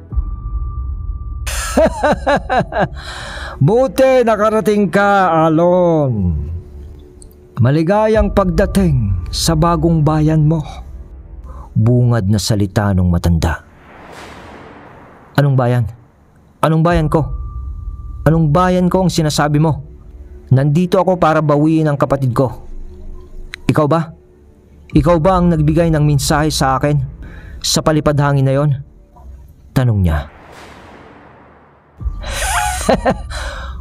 Buti nakarating ka, Alon. Maligayang pagdating sa bagong bayan mo. Bungad na salita ng matanda. Anong bayan? Anong bayan ko? Anong bayan ko ang sinasabi mo? Nandito ako para bawiin ang kapatid ko. Ikaw ba? Ikaw ba ang nagbigay ng mensahe sa akin sa palipad hangin na yon? Tanong niya.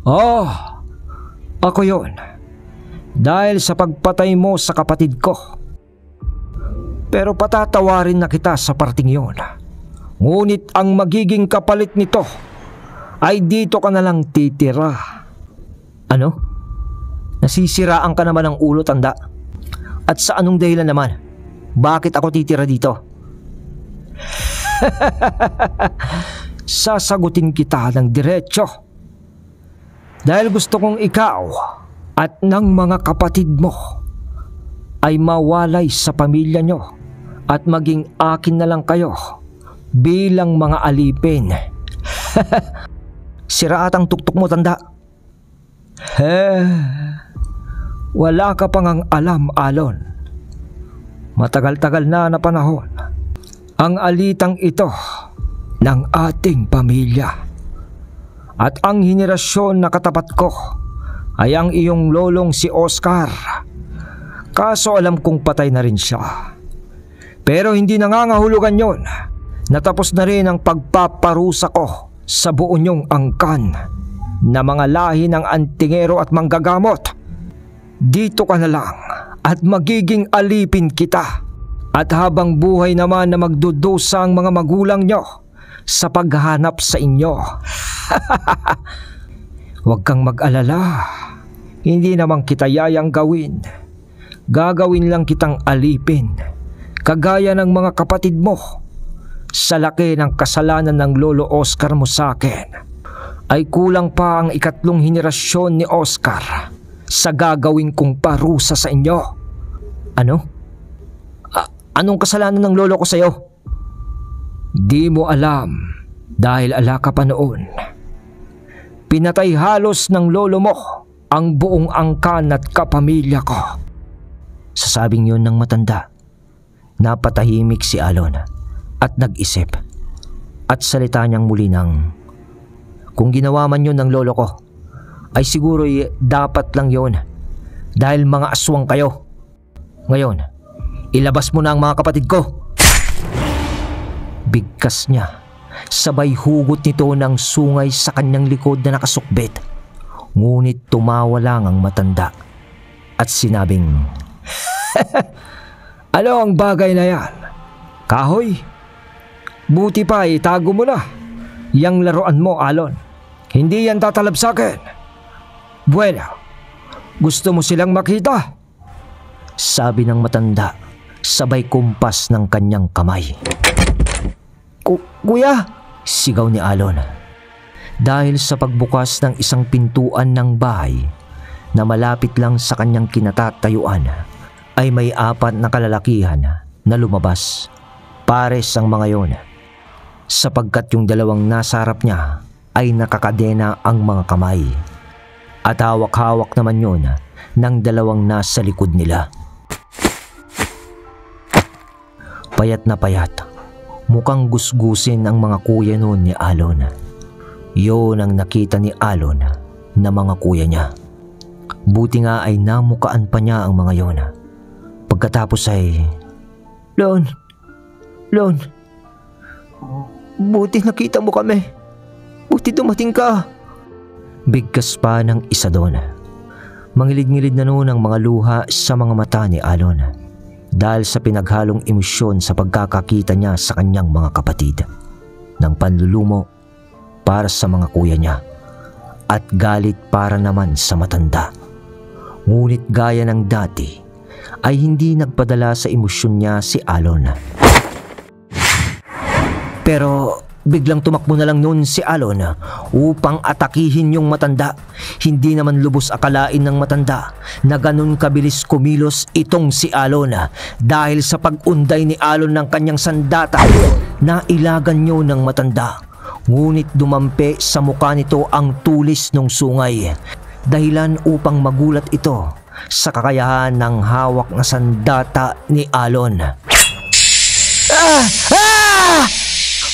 Oh, ako yon. Dahil sa pagpatay mo sa kapatid ko. Pero patatawarin na kita sa parting yon. Ngunit ang magiging kapalit nito ay dito ka na lang titira. Ano? Nasisiraan ka naman ng ulo, tanda. At sa anong dahilan naman? Bakit ako titira dito? Sasagutin kita ng diretso. Dahil gusto kong ikaw at ng mga kapatid mo ay mawalay sa pamilya nyo at maging akin na lang kayo bilang mga alipin. Sira at ang tuktok mo, tanda. Wala ka pang ang alam, Alon. Matagal-tagal na panahon ang alitang ito ng ating pamilya. At ang henerasyon na katapat ko ay ang iyong lolong si Oscar. Kaso alam kong patay na rin siya. Pero hindi nangangahulugan yon. Natapos na rin ang pagpaparusa ko sa buo niyong angkan na mga lahi ng antingero at manggagamot. Dito ka na lang at magiging alipin kita. At habang buhay naman na magdudusa ang mga magulang nyo sa paghahanap sa inyo. Huwag kang mag-alala. Hindi naman kita yayang gawin. Gagawin lang kitang alipin, kagaya ng mga kapatid mo. Sa laki ng kasalanan ng Lolo Oscar mo sa akin, ay kulang pa ang 3 henerasyon ni Oscar sa gagawin kong parusa sa inyo. Ano? Anong kasalanan ng lolo ko sa'yo? Di mo alam dahil ala ka pa noon. Pinatay halos ng lolo mo ang buong angkan at kapamilya ko. Sa sabing yun ng matanda, napatahimik si Alon at nag-isip. At salita niyang muli ng, kung ginawa man yun ng lolo ko, ay siguro'y dapat lang yun dahil mga aswang kayo. Ngayon, ilabas mo na ang mga kapatid ko. Bigkas niya, sabay hugot nito ng sungay sa kanyang likod na nakasukbit. Ngunit tumawa lang ang matanda at sinabing, Ano ang bagay na yan? Kahoy? Buti pa itago mo na. Yang laruan mo, Alon. Hindi yan tatalab sa akin. Bueno, gusto mo silang makita? Sabi ng matanda, sabay kumpas ng kanyang kamay. Kuya! Sigaw ni Alon. Dahil sa pagbukas ng isang pintuan ng bahay na malapit lang sa kanyang kinatatayuan, ay may 4 na kalalakihan na lumabas. Pares ang mga yon, sapagkat yung 2 nasa harap niya ay nakakadena ang mga kamay. At hawak-hawak naman yon ng 2 nasa likod nila. Payat na payat, mukhang gusgusin ang mga kuya noon ni Alon. Yun ang nakita ni Alon na mga kuya niya. Buti nga ay namukaan pa niya ang mga yon. Pagkatapos ay, Lon, buti nakita mo kami. Buti dumating ka. Bigkas pa ng isa doon. Mangilid-ngilid na noon ang mga luha sa mga mata ni Alon dahil sa pinaghalong emosyon sa pagkakakita niya sa kanyang mga kapatid, ng panlulumo para sa mga kuya niya at galit para naman sa matanda. Ngunit gaya ng dati ay hindi nagpadala sa emosyon niya si Alon. Pero biglang tumakbo na lang noon si Alon upang atakihin yung matanda. Hindi naman lubos akalain ng matanda na ganun kabilis kumilos itong si Alon dahil sa pag-unday ni Alon ng kanyang sandata na ilagan nyo ng matanda. Ngunit dumampi sa mukha nito ang tulis ng sungay, dahilan upang magulat ito sa kakayahan ng hawak na sandata ni Alon.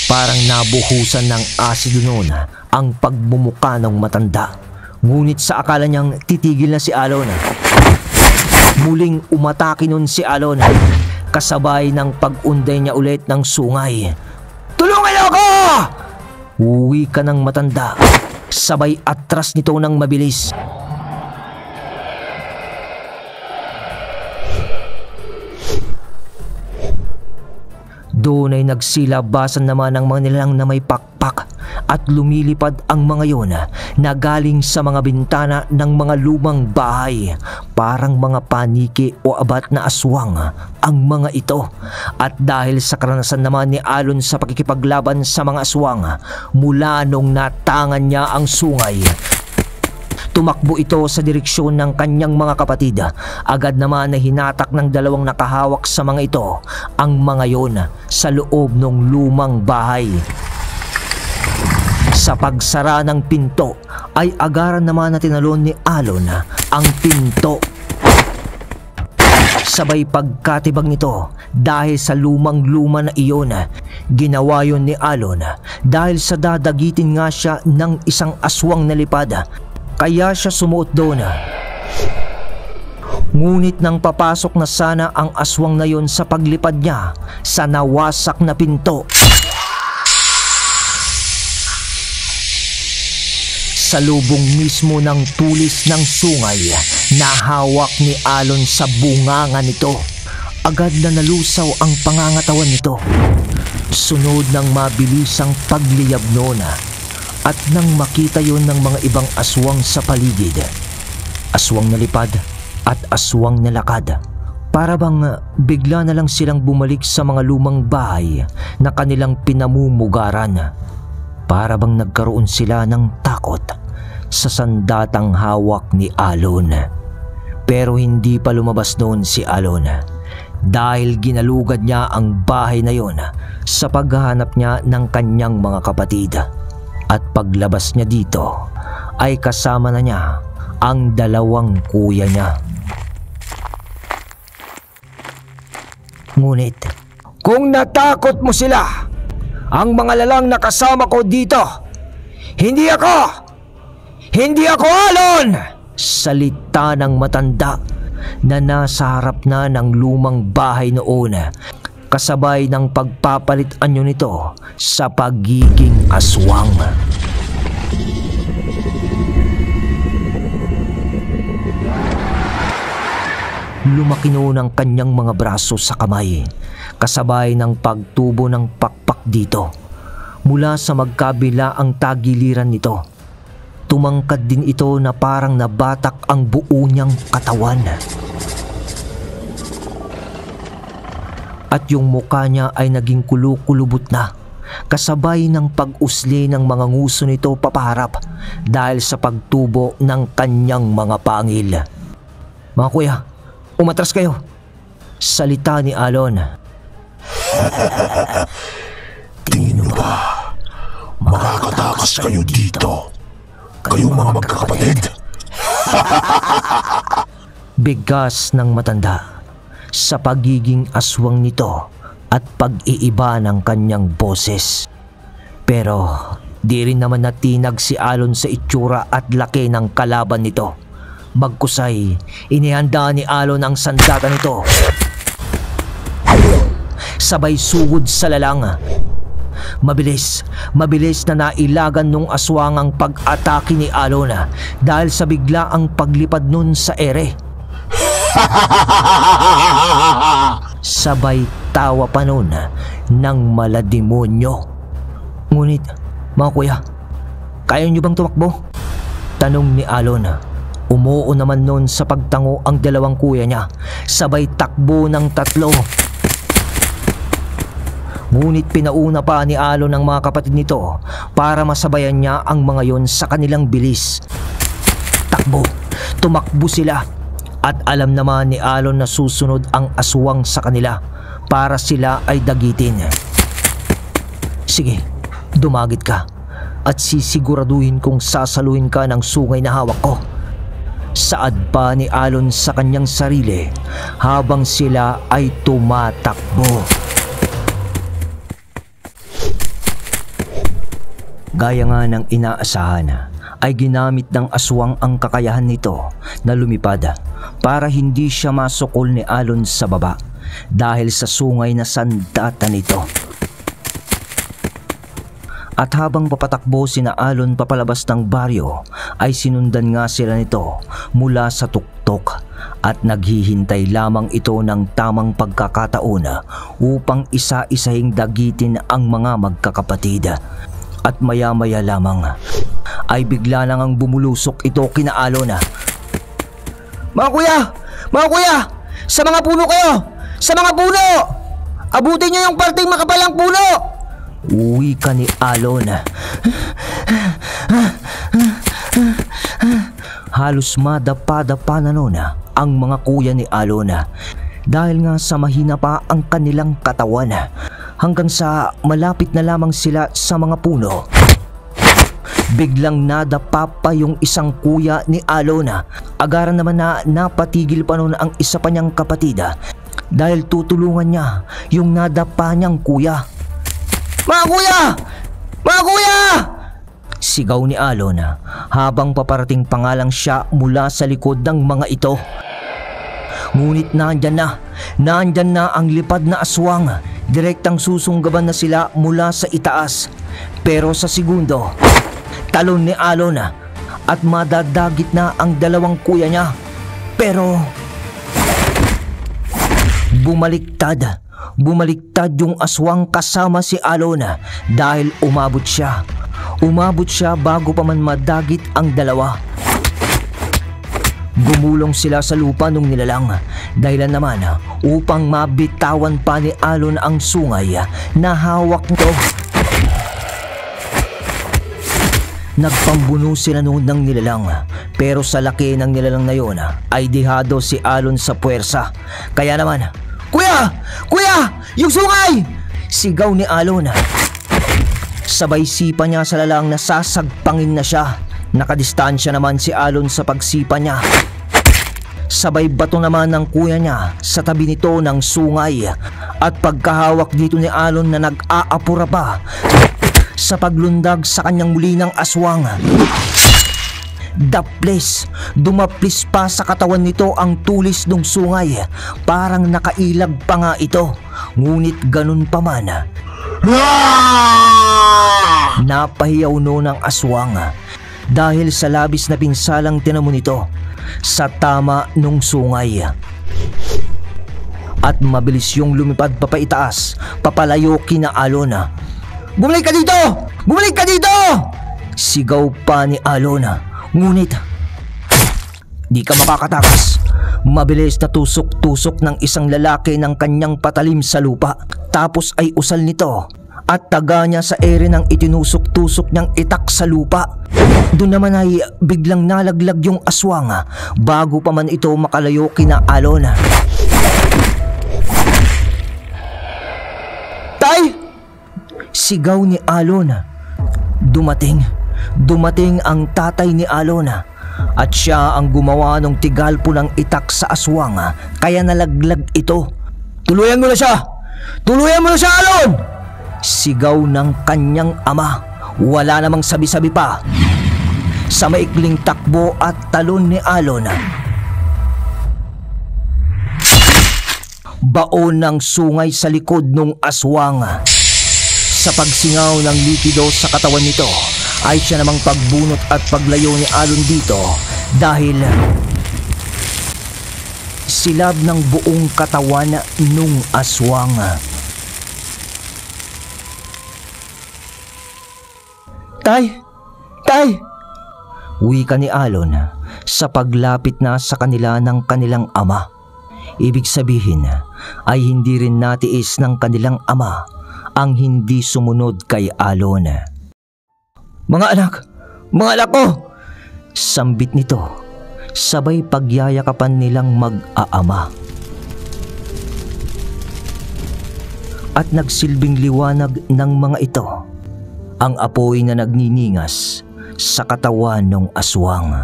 Parang nabuhusan ng asido noon ang pagmumuka ng matanda. Ngunit sa akala niyang titigil na si Alon, muling umatake nun si Alon kasabay ng pag-unday niya ulit ng sungay. "Tulungan ako!" Uwi ka ng matanda, sabay atras nito ng mabilis. Doon ay nagsilabasan naman ang mga nilalang na may pakpak at lumilipad ang mga yon na galing sa mga bintana ng mga lumang bahay. Parang mga paniki o abat na aswang ang mga ito. At dahil sa karanasan naman ni Alon sa pakikipaglaban sa mga aswang, mula nung natangan niya ang sungay, tumakbo ito sa direksyon ng kanyang mga kapatid. Agad naman na hinatak ng dalawang nakahawak sa mga ito ang mga yon sa loob ng lumang bahay. Sa pagsara ng pinto ay agaran naman na tinalon ni Alon ang pinto. Sabay pagkatibag nito dahil sa lumang-luma na iyon, ginawa yon ni Alon dahil sa dadagitin nga siya ng isang aswang na lipad. Kaya siya sumuot doon. Ngunit nang papasok na sana ang aswang na yon sa paglipad niya sa nawasak na pinto, sa lubong mismo ng tulis ng sungay na hawak ni Alon sa bunganga nito, agad na nalusaw ang pangangatawan nito. Sunod ng mabilisang pagliyab noon. At nang makita yon ng mga ibang aswang sa paligid, aswang na lipad at aswang na lakad, para bang bigla na lang silang bumalik sa mga lumang bahay na kanilang pinamumugaran. Para bang nagkaroon sila ng takot sa sandatang hawak ni Alon. Pero hindi pa lumabas noon si Alon dahil ginalugad niya ang bahay na yon sa paghahanap niya ng kanyang mga kapatid. At paglabas niya dito ay kasama na niya ang dalawang kuya niya. Ngunit kung natakot mo sila, ang mga lalang na kasama ko dito, hindi ako Alon! Salita ng matanda na nasa harap na ng lumang bahay noon, kasabay ng pagpapalit anyo nito sa pagiging aswang. Lumaki noon ang kanyang mga braso sa kamay, kasabay ng pagtubo ng pakpak dito. Mula sa magkabila ang tagiliran nito, tumangkad din ito na parang nabatak ang buo niyang katawan. At yung mukha niya ay naging kulukulubot na, kasabay ng pag-usli ng mga nguso nito papaharap dahil sa pagtubo ng kanyang mga pangil. "Mga kuya, umatras kayo," salita ni Alon. "Tingin mo ba makakatakas kayo dito? Kayong mga magkakapatid?" Bigas ng matanda sa pagiging aswang nito at pag-iiba ng kanyang boses. Pero di rin naman natinag si Alon sa itsura at laki ng kalaban nito. Bagkusay, inihanda ni Alon ang sandata nito. Sabay sugod sa lalang. Mabilis na nailagan nung aswang ang pag-atake ni Alon dahil sa biglaang paglipad nun sa ere. Sabay tawa pa nun ng malademonyo. Ngunit, mga kuya, kaya niyo bang tumakbo? Tanong ni Alon. Umuo naman nun sa pagtango ang dalawang kuya niya. Sabay takbo ng tatlo. Ngunit pinauna pa ni Alon ang mga kapatid nito para masabayan niya ang mga yon sa kanilang bilis. Takbo, tumakbo sila at alam naman ni Alon na susunod ang aswang sa kanila para sila ay dagitin. Sige, dumagit ka at sisiguraduhin kong sasaluhin ka ng sungay na hawak ko. Saad pa ni Alon sa kanyang sarili habang sila ay tumatakbo. Gaya nga ng inaasahan, ay ginamit ng aswang ang kakayahan nito na lumipad para hindi siya masukol ni Alon sa baba dahil sa sungay na sandata nito. At habang papatakbo sina Alon papalabas ng baryo ay sinundan nga sila nito mula sa tuktok at naghihintay lamang ito ng tamang pagkakataon upang isa-isahing dagitin ang mga magkakapatid. At maya-maya lamang ay bigla nang ang bumulusok ito kina Alon. Mga kuya! Mga kuya! Sa mga puno kayo! Sa mga puno! Abutin niyo yung parteng makapalang puno! Uwi ka ni Alon. Halos madapa-dapa na noon ang mga kuya ni Alon dahil nga sa mahina pa ang kanilang katawan hanggang sa malapit na lamang sila sa mga puno. Biglang nadapa pa yung isang kuya ni Alon. Agaran naman na napatigil pa noon ang isa pa niyang kapatid dahil tutulungan niya yung nadapa niyang kuya. Mga kuya! Mga kuya! Sigaw ni Alon habang paparating pa nga lang siya mula sa likod ng mga ito. Ngunit nandyan na ang lipad na aswang. Direktang susunggaban na sila mula sa itaas. Pero sa segundo, talon ni Alon at madadagit na ang dalawang kuya niya. Pero Bumaliktad yung aswang kasama si Alon dahil umabot siya. Umabot siya bago pa man madagit ang dalawa. Gumulong sila sa lupa nung nilalang dahilan naman upang mabitawan pa ni Alon ang sungay na hawak nito. Nagpambuno sila noon ng nilalang pero sa laki ng nilalang na yon ay dihado si Alon sa puwersa. Kaya naman, Kuya! Kuya! Yung sungay! Sigaw ni Alon. Sabay sipa niya sa lalang na sasagpangin na siya. Nakadistansya naman si Alon sa pagsipa niya. Sabay bato naman ng kuya niya sa tabi nito ng sungay. At pagkahawak dito ni Alon na nag-aapura pa sa paglundag sa kanyang muli ng aswang. Dumaplis pa sa katawan nito ang tulis ng sungay. Parang nakailag pa nga ito. Ngunit ganun pa man, napahiyaw noon ang aswang dahil sa labis na pinsalang tinamo nito sa tama nung sungay. At mabilis yung lumipad papaitaas, papalayo kina Alon. Bumalik ka dito! Bumalik ka dito! Sigaw pa ni Alon. Ngunit di ka makakatakas. Mabilis na tusok-tusok ng isang lalaki ng kanyang patalim sa lupa. Tapos ay usal nito at taga niya sa ere ng itinusok-tusok niyang itak sa lupa. Doon naman ay biglang nalaglag yung aswang bago pa man ito makalayo kina Alon. Tay! Sigaw ni Alon. Dumating ang tatay ni Alon at siya ang gumawa ng tigalpo ng itak sa aswang kaya nalaglag ito. Tuluyan mo na siya! Tuluyan mo na siya, Alon! Sigaw ng kanyang ama. Wala namang sabi-sabi pa. Sa maikling takbo at talon ni Alon, baon ng sungay sa likod ng aswang. Sa pagsingaw ng likido sa katawan nito ay siya namang pagbunot at paglayo ni Alon dito dahil silab ng buong katawan nung aswang. Tay! Tay! Wika ni Alon sa paglapit na sa kanila ng kanilang ama. Ibig sabihin ay hindi rin natiis ng kanilang ama ang hindi sumunod kay Alon. Mga anak ko! Sambit nito, sabay pagyayakapan nilang mag-aama. At nagsilbing liwanag ng mga ito ang apoy na nagniningas sa katawan ng aswang.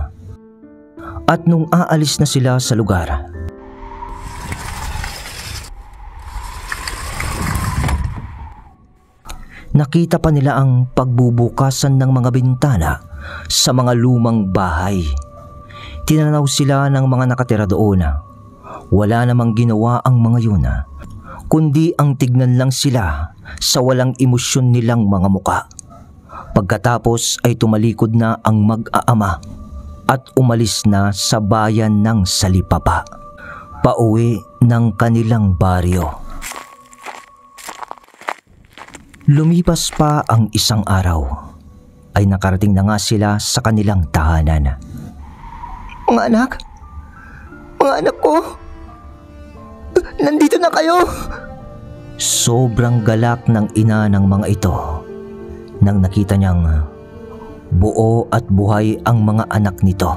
At nung aalis na sila sa lugar, nakita pa nila ang pagbubukasan ng mga bintana sa mga lumang bahay. Tinanaw sila ng mga nakatira doon. Wala namang ginawa ang mga yun, kundi ang tignan lang sila sa walang emosyon nilang mga muka. Pagkatapos ay tumalikod na ang mag-aama at umalis na sa bayan ng Salipapa, pauwi ng kanilang baryo. Lumipas pa ang isang araw, ay nakarating na nga sila sa kanilang tahanan. Mga anak ko, nandito na kayo. Sobrang galak ng ina ng mga ito nang nakita niyang buo at buhay ang mga anak nito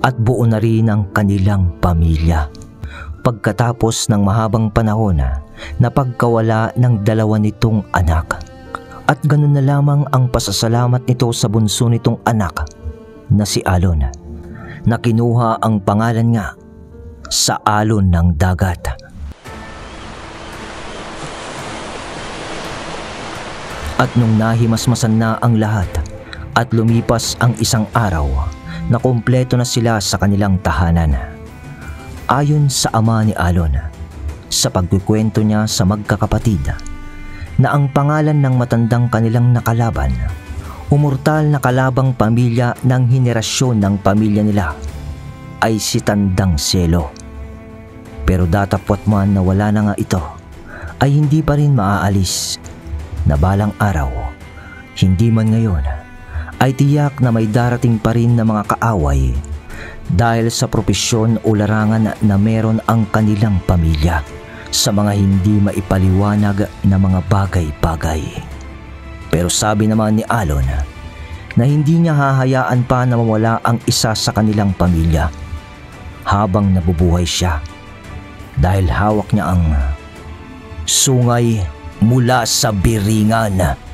at buo na rin ang kanilang pamilya. Pagkatapos ng mahabang panahon na pagkawala ng dalawa nitong anak. At ganun na lamang ang pasasalamat nito sa bunso nitong anak na si Alon, na kinuha ang pangalan nga sa alon ng dagat. At nung nahimasmasan na ang lahat at lumipas ang isang araw na kumpleto na sila sa kanilang tahanan, ayon sa ama ni Alon, sa pagkukwento niya sa magkakapatid, na ang pangalan ng matandang kanilang nakalaban, umurtal na kalabang pamilya ng henerasyon ng pamilya nila, ay si Tandang Selo. Pero datapwat man na wala na nga ito, ay hindi pa rin maaalis na balang araw, hindi man ngayon, ay tiyak na may darating pa rin na mga kaaway dahil sa propesyon o larangan na meron ang kanilang pamilya sa mga hindi maipaliwanag na mga bagay-bagay. Pero sabi naman ni Alon na hindi niya hahayaan pa na mawala ang isa sa kanilang pamilya habang nabubuhay siya, dahil hawak niya ang sungay mula sa Biringan.